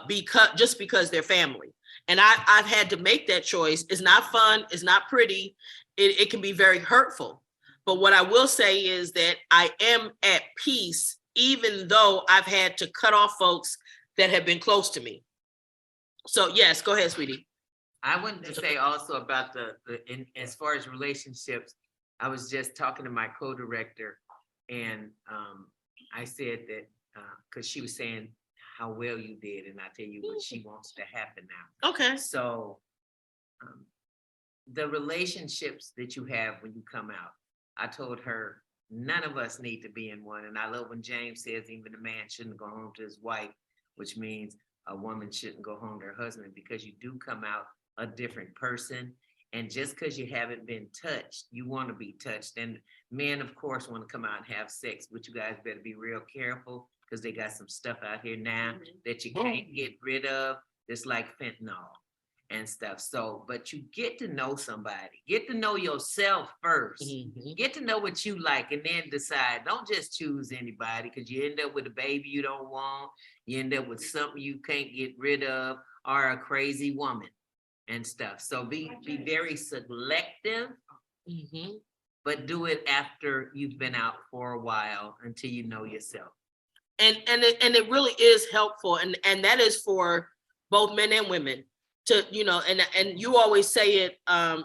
A: because they're family. And I've had to make that choice. It's not fun. It's not pretty. It can be very hurtful. But what I will say is that I am at peace, even though I've had to cut off folks that have been close to me. So yes, go ahead, sweetie.
E: I wanted to say also about as far as relationships, I was just talking to my co-director, and I said that because she was saying how well you did, and I tell you what she wants to happen now.
A: Okay.
E: So the relationships that you have when you come out, I told her none of us need to be in one. And I love when James says even a man shouldn't go home to his wife, which means a woman shouldn't go home to her husband, because you do come out a different person. And just because you haven't been touched, you want to be touched. And men, of course, want to come out and have sex, but you guys better be real careful, because they got some stuff out here now that you can't get rid of. It's like fentanyl and stuff. So, but you get to know somebody, get to know yourself first, get to know what you like, and then decide. Don't just choose anybody, because you end up with a baby you don't want. You end up with something you can't get rid of, or a crazy woman and stuff. So be very selective, but do it after you've been out for a while, until you know yourself.
A: And it really is helpful, and that is for both men and women. To, and you always say it,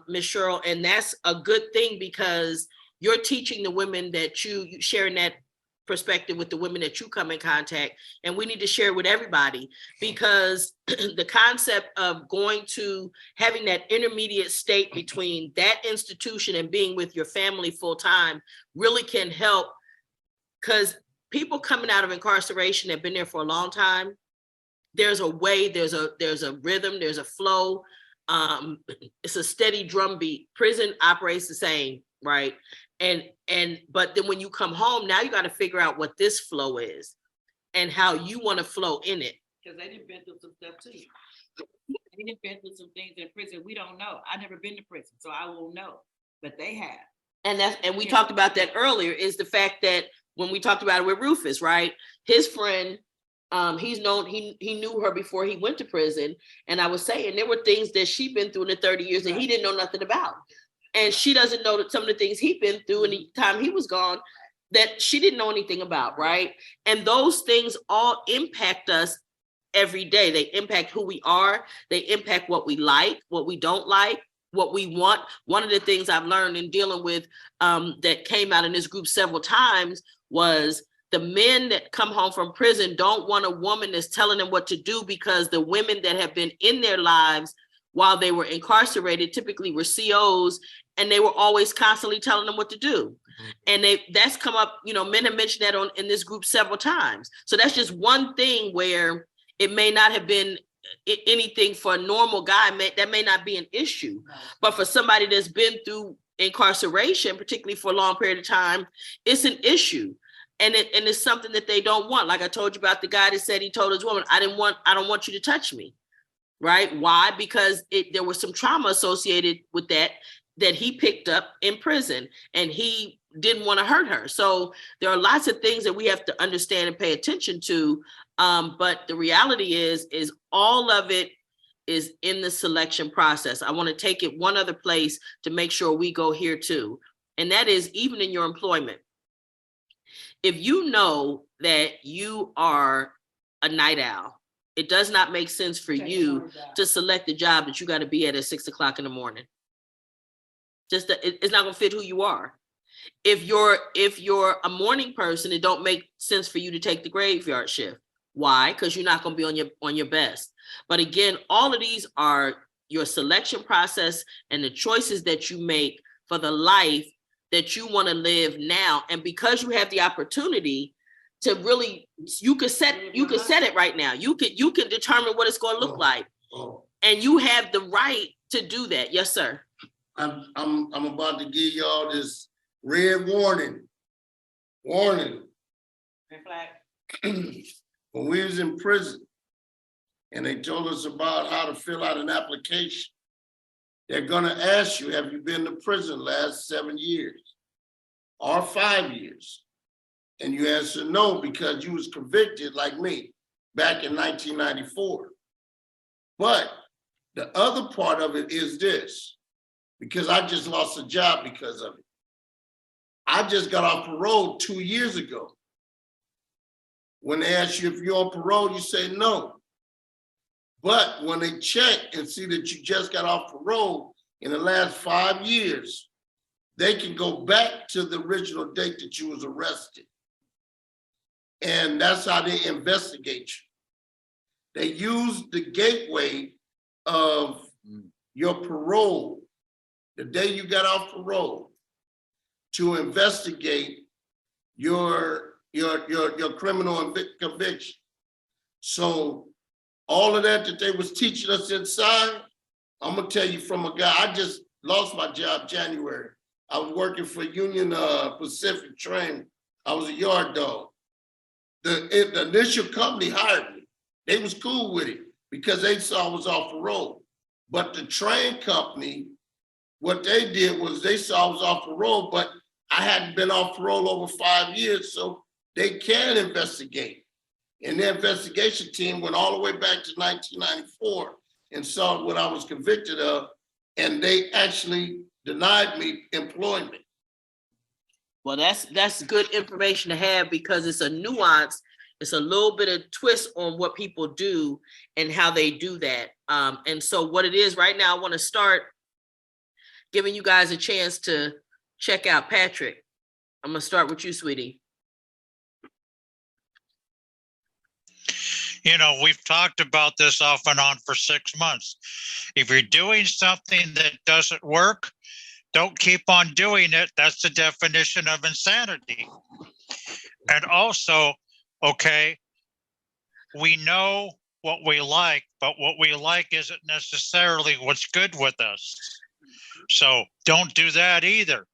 A: Ms. Cheryl, and that's a good thing, because you're teaching the women that you sharing that perspective with the women that you come in contact, and we need to share with everybody, because the concept of having that intermediate state between that institution and being with your family full time really can help, because people coming out of incarceration have been there for a long time. There's a way, there's a rhythm, there's a flow. It's a steady drumbeat. Prison operates the same, right? But then when you come home, now you got to figure out what this flow is and how you want to flow in it.
G: Because they done been through some stuff too. They done been through some things in prison. We don't know. I've never been to prison, so I won't know. But they have.
A: And we talked about that earlier, is the fact that when we talked about it with Rufus, right? His friend, he knew her before he went to prison. And I was saying there were things that she'd been through in the 30 years that he didn't know nothing about. And she doesn't know that some of the things he'd been through in the time he was gone that she didn't know anything about, right? And those things all impact us every day. They impact who we are. They impact what we like, what we don't like, what we want. One of the things I've learned in dealing with that came out in this group several times was the men that come home from prison don't want a woman that's telling them what to do, because the women that have been in their lives while they were incarcerated typically were COs, and they were always constantly telling them what to do. And that's come up, men have mentioned that in this group several times. So that's just one thing where it may not have been anything for a normal guy, that may not be an issue. But for somebody that's been through incarceration, particularly for a long period of time, it's an issue. And it's something that they don't want. Like I told you about the guy that said he told his woman, I don't want you to touch me. Right? Why? Because there was some trauma associated with that he picked up in prison, and he didn't want to hurt her. So there are lots of things that we have to understand and pay attention to. But the reality is all of it is in the selection process. I want to take it one other place to make sure we go here too. And that is even in your employment. If you know that you are a night owl, it does not make sense for you to select the job that you got to be at 6 o'clock in the morning. It's not going to fit who you are. If you're a morning person, it don't make sense for you to take the graveyard shift. Why? Because you're not going to be on your best. But again, all of these are your selection process and the choices that you make for the life that you want to live now. And because you have the opportunity to really, you could set it right now. You can determine what it's going to look like. And you have the right to do that. Yes, sir.
D: I'm about to give y'all this red warning. Red flag. When we was in prison and they told us about how to fill out an application, they're gonna ask you, have you been to prison last 7 years or 5 years? And you answer no, because you was convicted like me back in 1994. But the other part of it is this, because I just lost a job because of it. I just got off parole 2 years ago. When they ask you if you're on parole, you say no. But when they check and see that you just got off parole in the last 5 years, they can go back to the original date that you was arrested. And that's how they investigate you. They use the gateway of your parole, the day you got off parole, to investigate your criminal conviction. So all of that they was teaching us inside, I'm gonna tell you from a guy, I just lost my job January. I was working for Union Pacific Train. I was a yard dog. The initial company hired me. They was cool with it because they saw I was off parole. But the train company, what they did was they saw I was off parole, but I hadn't been off parole over 5 years, so they can investigate. And their investigation team went all the way back to 1994 and saw what I was convicted of, and they actually denied me employment.
A: Well, that's good information to have, because it's a nuance. It's a little bit of twist on what people do and how they do that. And so what it is right now, I want to start giving you guys a chance to check out Patrick. I'm going to start with you, sweetie.
H: You know, we've talked about this off and on for 6 months. If you're doing something that doesn't work, don't keep on doing it. That's the definition of insanity. And also, okay, we know what we like, but what we like isn't necessarily what's good with us. So don't do that either.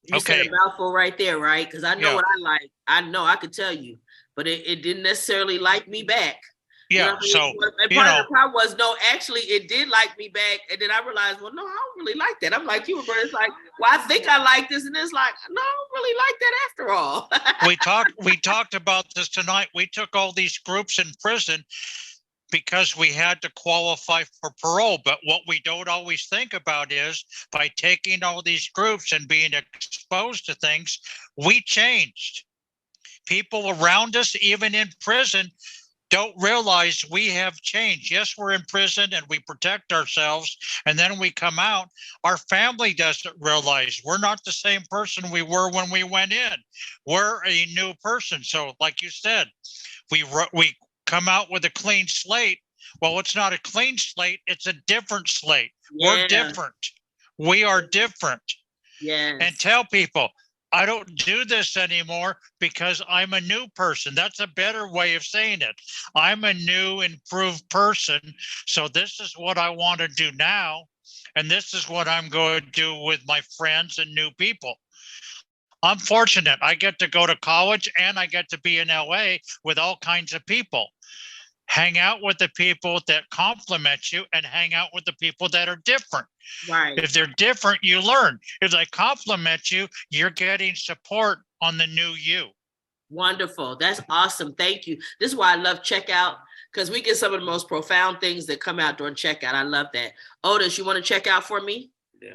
A: You said a mouthful right there, right? Because I know what I like. I know I could tell you, but it didn't necessarily like me back.
H: Yeah, so,
G: And part of the problem was, no, actually, it did like me back. And then I realized, well, no, I don't really like that. I'm like you, but it's like, well, I think I like this. And it's like, no, I don't really like that after all.
H: we talked about this tonight. We took all these groups in prison because we had to qualify for parole. But what we don't always think about is by taking all these groups and being exposed to things, we changed. People around us, even in prison, don't realize we have changed. Yes, we're in prison and we protect ourselves. And then we come out, our family doesn't realize we're not the same person we were when we went in. We're a new person. So like you said, we come out with a clean slate. Well, it's not a clean slate. It's a different slate.
G: Yeah.
H: We're different. We are different.
G: Yes.
H: And tell people, I don't do this anymore because I'm a new person. That's a better way of saying it. I'm a new, improved person. So this is what I want to do now. And this is what I'm going to do with my friends and new people. I'm fortunate. I get to go to college and I get to be in LA with all kinds of people. Hang out with the people that compliment you and hang out with the people that are different.
G: Right.
H: If they're different, you learn. If they compliment you, you're getting support on the new you.
G: Wonderful. That's awesome. Thank you. This is why I love checkout, because we get some of the most profound things that come out during checkout. I love that. Otis, you want to check out for me?
D: Yeah.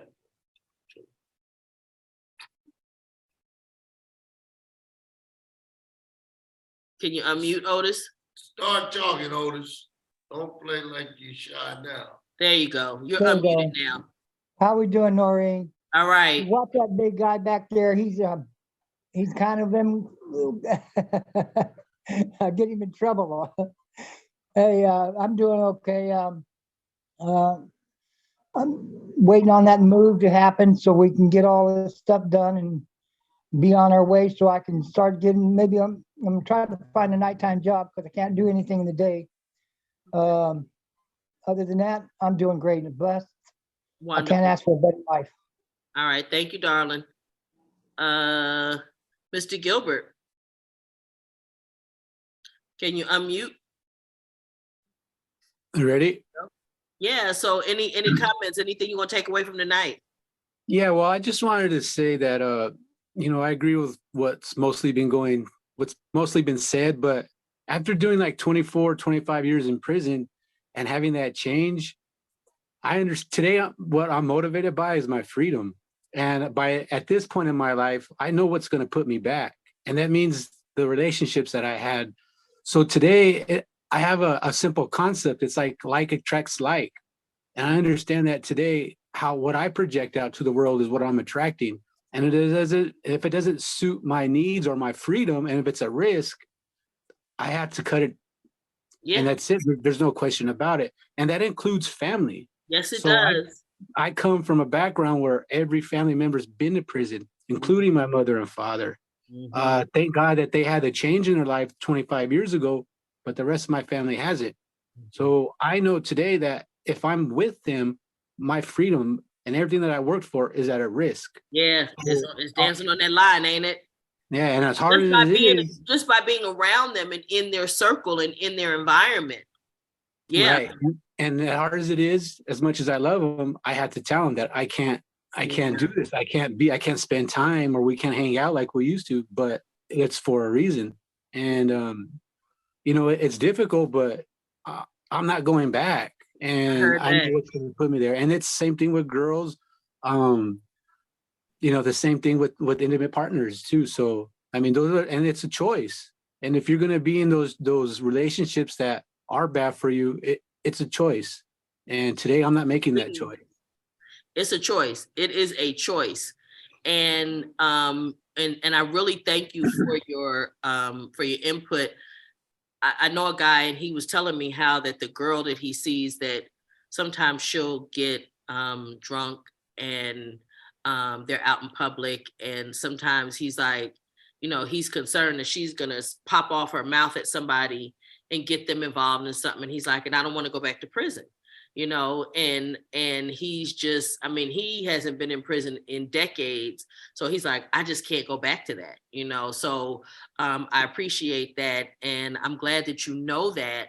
G: Can you unmute, Otis?
D: Start talking, Otis. Don't play like you shy now.
G: There you go. You're
I: There you
G: unmuted
I: go.
G: now.
I: How we doing, Noreen?
G: All right.
I: Watch that big guy back there. He's kind of in, get him in trouble. Hey, I'm doing okay. I'm waiting on that move to happen so we can get all this stuff done and be on our way so I can start getting, maybe I'm trying to find a nighttime job because I can't do anything in the day. Other than that, I'm doing great and blessed.
G: Wonderful.
I: I can't ask for a better life.
G: All right. Thank you, darling. Mr. Gilbert, can you unmute?
J: You ready?
G: Yeah. So any comments, anything you want to take away from tonight?
J: Yeah, well, I just wanted to say that, I agree with what's mostly been said, but after doing like 24, 25 years in prison and having that change, I understand today what I'm motivated by is my freedom. And at this point in my life, I know what's going to put me back. And that means the relationships that I had. So today I have a simple concept. It's like attracts like, and I understand that today, what I project out to the world is what I'm attracting. And if it doesn't suit my needs or my freedom, and if it's a risk, I have to cut it. Yeah. And that's it. There's no question about it. And that includes family.
G: Yes, it does.
J: I come from a background where every family member's been to prison, including my mother and father. Mm-hmm. Thank God that they had a change in their life 25 years ago, but the rest of my family hasn't. Mm-hmm. So I know today that if I'm with them, my freedom and everything that I worked for is at a risk.
G: Yeah, it's dancing on that line, ain't it?
J: Yeah, and as hard as it is,
G: just by being around them and in their circle and in their environment. Yeah. Right.
J: And as hard as it is, as much as I love them, I had to tell them that I can't do this. I can't spend time, or we can't hang out like we used to, but it's for a reason. And, it's difficult, but I'm not going back. And I know what's going to put me there. And it's the same thing with girls. The same thing with intimate partners too. So, and it's a choice. And if you're going to be in those relationships that are bad for you, it's a choice. And today I'm not making that choice.
G: It's a choice. It is a choice. And I really thank you for your input. I know a guy, and he was telling me how that the girl that he sees, that sometimes she'll get drunk and they're out in public, and sometimes he's like, he's concerned that she's gonna pop off her mouth at somebody and get them involved in something. And he's like, and I don't want to go back to prison, and he's just, he hasn't been in prison in decades. So he's like, I just can't go back to that, so I appreciate that. And I'm glad that you know that.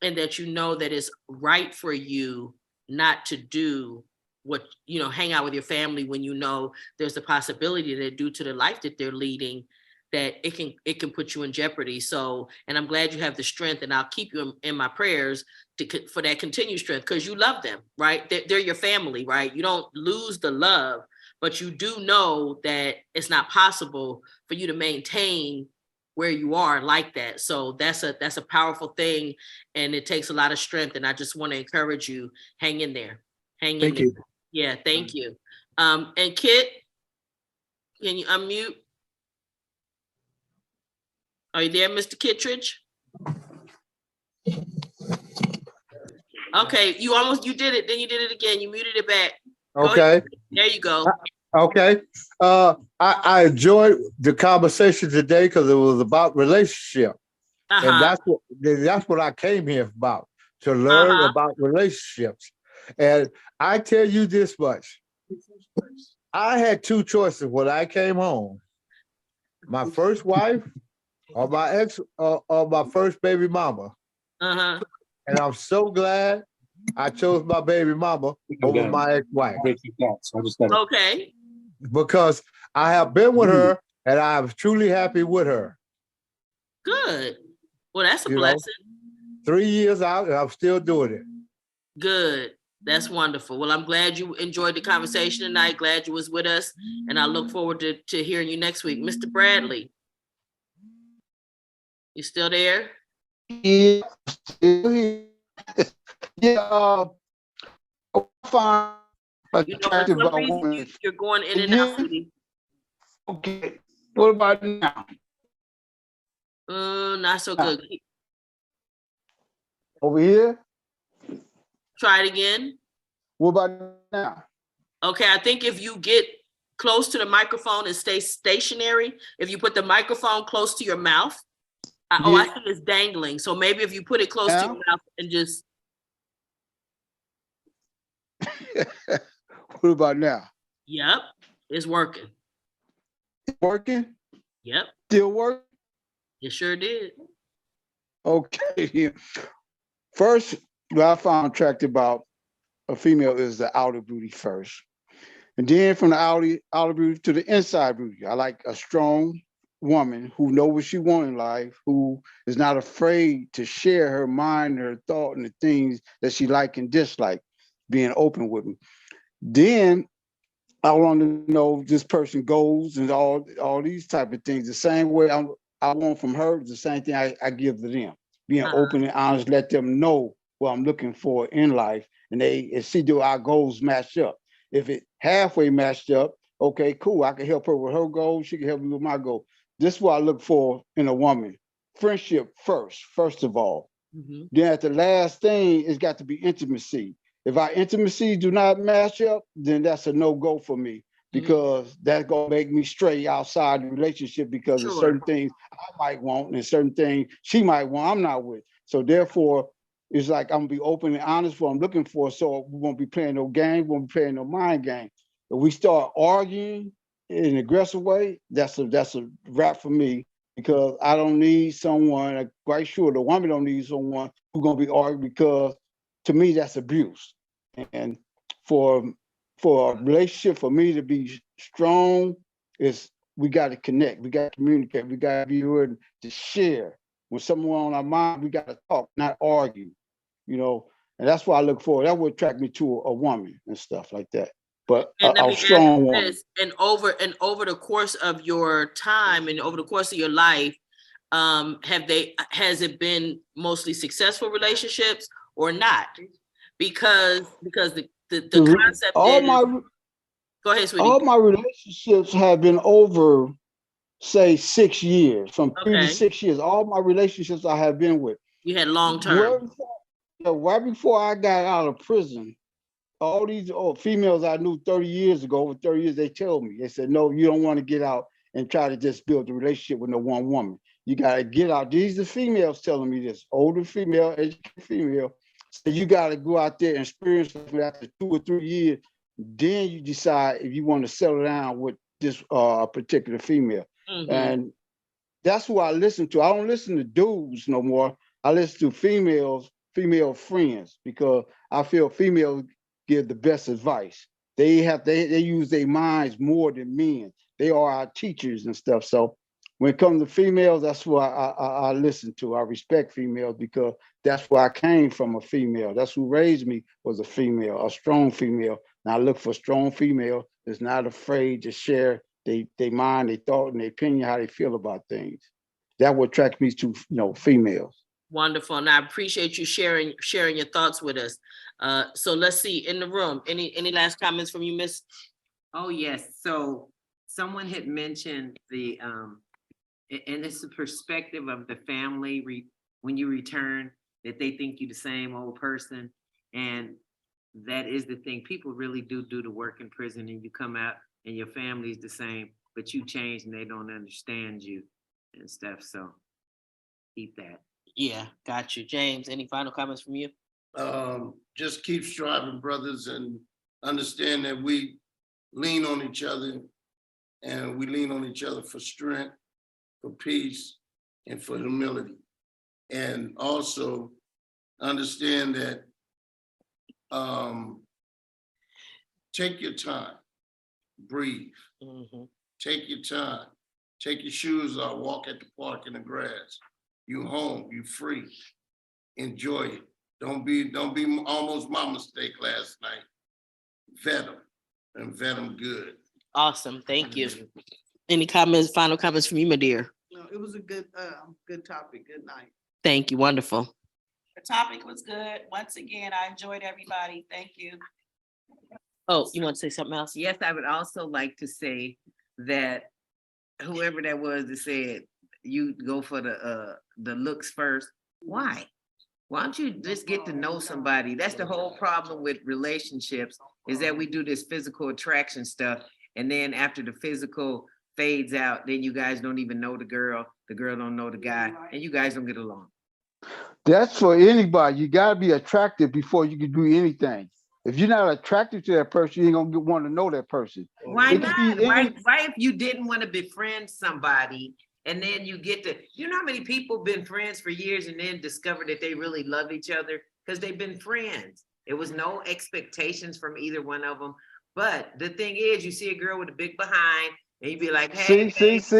A: and that you know that it's right for you not to do what, hang out with your family when you know there's a possibility that due to the life that they're leading, that it can put you in jeopardy. So, and I'm glad you have the strength, and I'll keep you in my prayers for that continued strength, because you love them, right? They're your family, right? You don't lose the love, but you do know that it's not possible for you to maintain where you are like that. So that's a powerful thing, and it takes a lot of strength. And I just want to encourage you, hang in there. Hang in there.
J: Thank you.
A: Yeah, thank you. And Kit, can you unmute? Are you there, Mr. Kittredge? Okay, you did it, then you did it again. You muted it back.
K: Okay.
A: There you go.
K: Okay. I enjoyed the conversation today because it was about relationship. And that's what I came here about, to learn about relationships. And I tell you this much. I had two choices when I came home. My first wife or my ex or my first baby mama. And I'm so glad I chose my baby mama over my ex-wife.
A: Okay.
K: Because I have been with her and I'm truly happy with her.
A: Good. Well, that's a blessing.
K: 3 years out and I'm still doing it.
A: Good. That's wonderful. Well, I'm glad you enjoyed the conversation tonight. Glad you was with us. And I look forward to hearing you next week. Mr. Bradley. You still there?
K: Yeah, still here. Yeah, fine.
A: For some reason, you're going in and out.
K: Okay. What about now?
A: Not so good.
K: Over here?
A: Try it again.
K: What about now?
A: Okay, I think if you get close to the microphone and stay stationary, if you put the microphone close to your mouth, I think it's dangling. So maybe if you put it close to your mouth and just.
K: What about now?
A: Yep, it's working.
K: Working?
A: Yep.
K: Still working?
A: It sure did.
K: Okay. First, what I found attractive about a female is the outer beauty first. And then from the outer beauty to the inside beauty. I like a strong woman who knows what she wants in life, who is not afraid to share her mind, her thought, and the things that she like and dislike, being open with me. Then I want to know this person goals and all these type of things. The same way I want from her, the same thing I give to them. Being open and honest, let them know what I'm looking for in life, and see do our goals match up. If it halfway matched up, okay, cool. I can help her with her goals. She can help me with my goal. This is what I look for in a woman. Friendship first of all. Then at the last thing, it's got to be intimacy. If our intimacy do not match up, then that's a no-go for me, because that's gonna make me stray outside the relationship because of certain things I might want and certain things she might want I'm not with. So therefore, it's like I'm gonna be open and honest what I'm looking for. So we won't be playing no game, we won't be playing no mind game. If we start arguing in an aggressive way, that's a wrap for me, because I don't need someone, I'm quite sure the woman don't need someone who's gonna be arguing, because to me that's abuse. And for a relationship, for me to be strong, is we got to connect, we got to communicate, we got to be able to share. When someone on our mind, we got to talk, not argue, and that's what I look for. That would attract me to a woman and stuff like that. But a strong woman.
A: And over the course of your time and over the course of your life, has it been mostly successful relationships or not? Because the concept go ahead, sweetie.
K: All my relationships have been over, say, 6 years, from 3 to 6 years. All my relationships I have been with.
A: You had long term.
K: Right before I got out of prison, all these females I knew 30 years ago, over 30 years, they told me, they said, no, you don't want to get out and try to just build a relationship with no one woman. You got to get out. These are females telling me this, older female, educated female. So you got to go out there and experience it after 2 or 3 years. Then you decide if you want to settle down with this particular female. And that's who I listen to. I don't listen to dudes no more. I listen to females female friends because I feel females give the best advice. They use their minds more than men. They are our teachers and stuff. So when it comes to females, that's what I listen to. I respect females because that's where I came from, a female. That's who raised me, was a female, a strong female. And I look for strong female that's not afraid to share their mind, their thought, and their opinion, how they feel about things. That what attracts me to, females.
A: Wonderful, and I appreciate you sharing your thoughts with us. So let's see, in the room, any last comments from you, Miss?
E: Oh, yes. So someone had mentioned the, and it's the perspective of the family when you return, that they think you the same old person. And that is the thing. People really do the work in prison, and you come out and your family's the same, but you change and they don't understand you and stuff. So keep that.
A: Yeah, got you. James, any final comments from you?
D: Just keep striving, brothers, and understand that we lean on each other, and we lean on each other for strength, for peace, and for humility. And also understand that take your time, breathe, take your time, take your shoes off, walk at the park in the grass. You home, you free, enjoy it. Don't be almost my mistake last night. Vet them, and vet them good.
A: Awesome, thank you. Any comments, final comments from you, my dear?
C: No, it was a good topic. Good night.
A: Thank you, wonderful.
G: The topic was good. Once again, I enjoyed everybody. Thank you.
A: Oh, you want to say something else?
E: Yes, I would also like to say that whoever that was that said you go for the looks first, why? Why don't you just get to know somebody? That's the whole problem with relationships, is that we do this physical attraction stuff, and then after the physical fades out, then you guys don't even know the girl don't know the guy, and you guys don't get along.
K: That's for anybody. You gotta be attractive before you can do anything. If you're not attracted to that person, you ain't gonna want to know that person.
E: Why not? Why if you didn't want to befriend somebody and then you get to, you know how many people been friends for years and then discover that they really love each other because they've been friends. It was no expectations from either one of them. But the thing is, you see a girl with a big behind and you be like, hey. See,
K: that's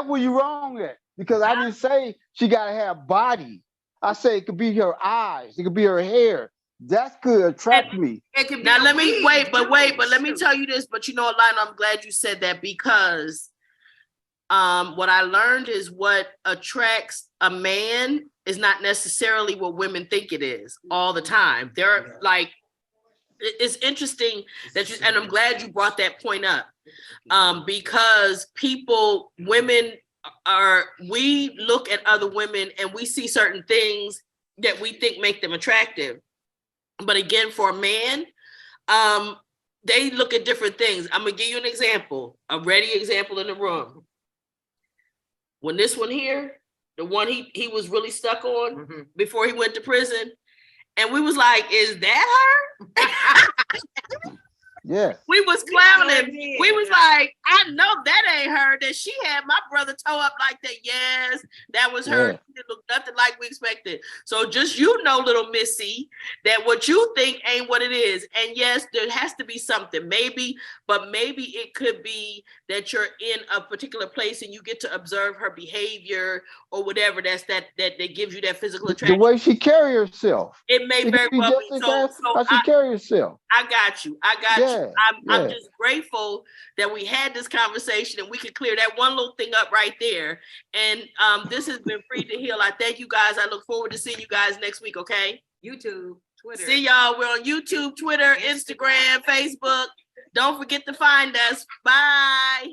K: where you're wrong at. Because I didn't say she gotta have body. I say it could be her eyes, it could be her hair. That could attract me.
A: Now let me but let me tell you this. But Lionel, I'm glad you said that, because what I learned is what attracts a man is not necessarily what women think it is all the time. They're like, it's interesting that and I'm glad you brought that point up, because we look at other women and we see certain things that we think make them attractive. But again, for a man, they look at different things. I'm gonna give you an example, a ready example in the room. When this one here, the one he was really stuck on before he went to prison, and we was like, is that her?
K: Yeah.
A: We was clowning. We was like, I know that ain't her. That she had my brother toe up like that. Yes, that was her.
K: Yeah.
A: It looked nothing like we expected. So just little Missy, that what you think ain't what it is. And yes, there has to be something. Maybe it could be that you're in a particular place and you get to observe her behavior or whatever. That gives you that physical attraction.
K: The way she carry herself.
A: It may very well be. So
K: how she carry herself.
A: I got you.
K: Yeah.
A: I'm just grateful that we had this conversation and we could clear that one little thing up right there. And this has been Free to Heal. I thank you guys. I look forward to seeing you guys next week, okay?
E: YouTube, Twitter.
A: See y'all. We're on YouTube, Twitter, Instagram, Facebook. Don't forget to find us. Bye.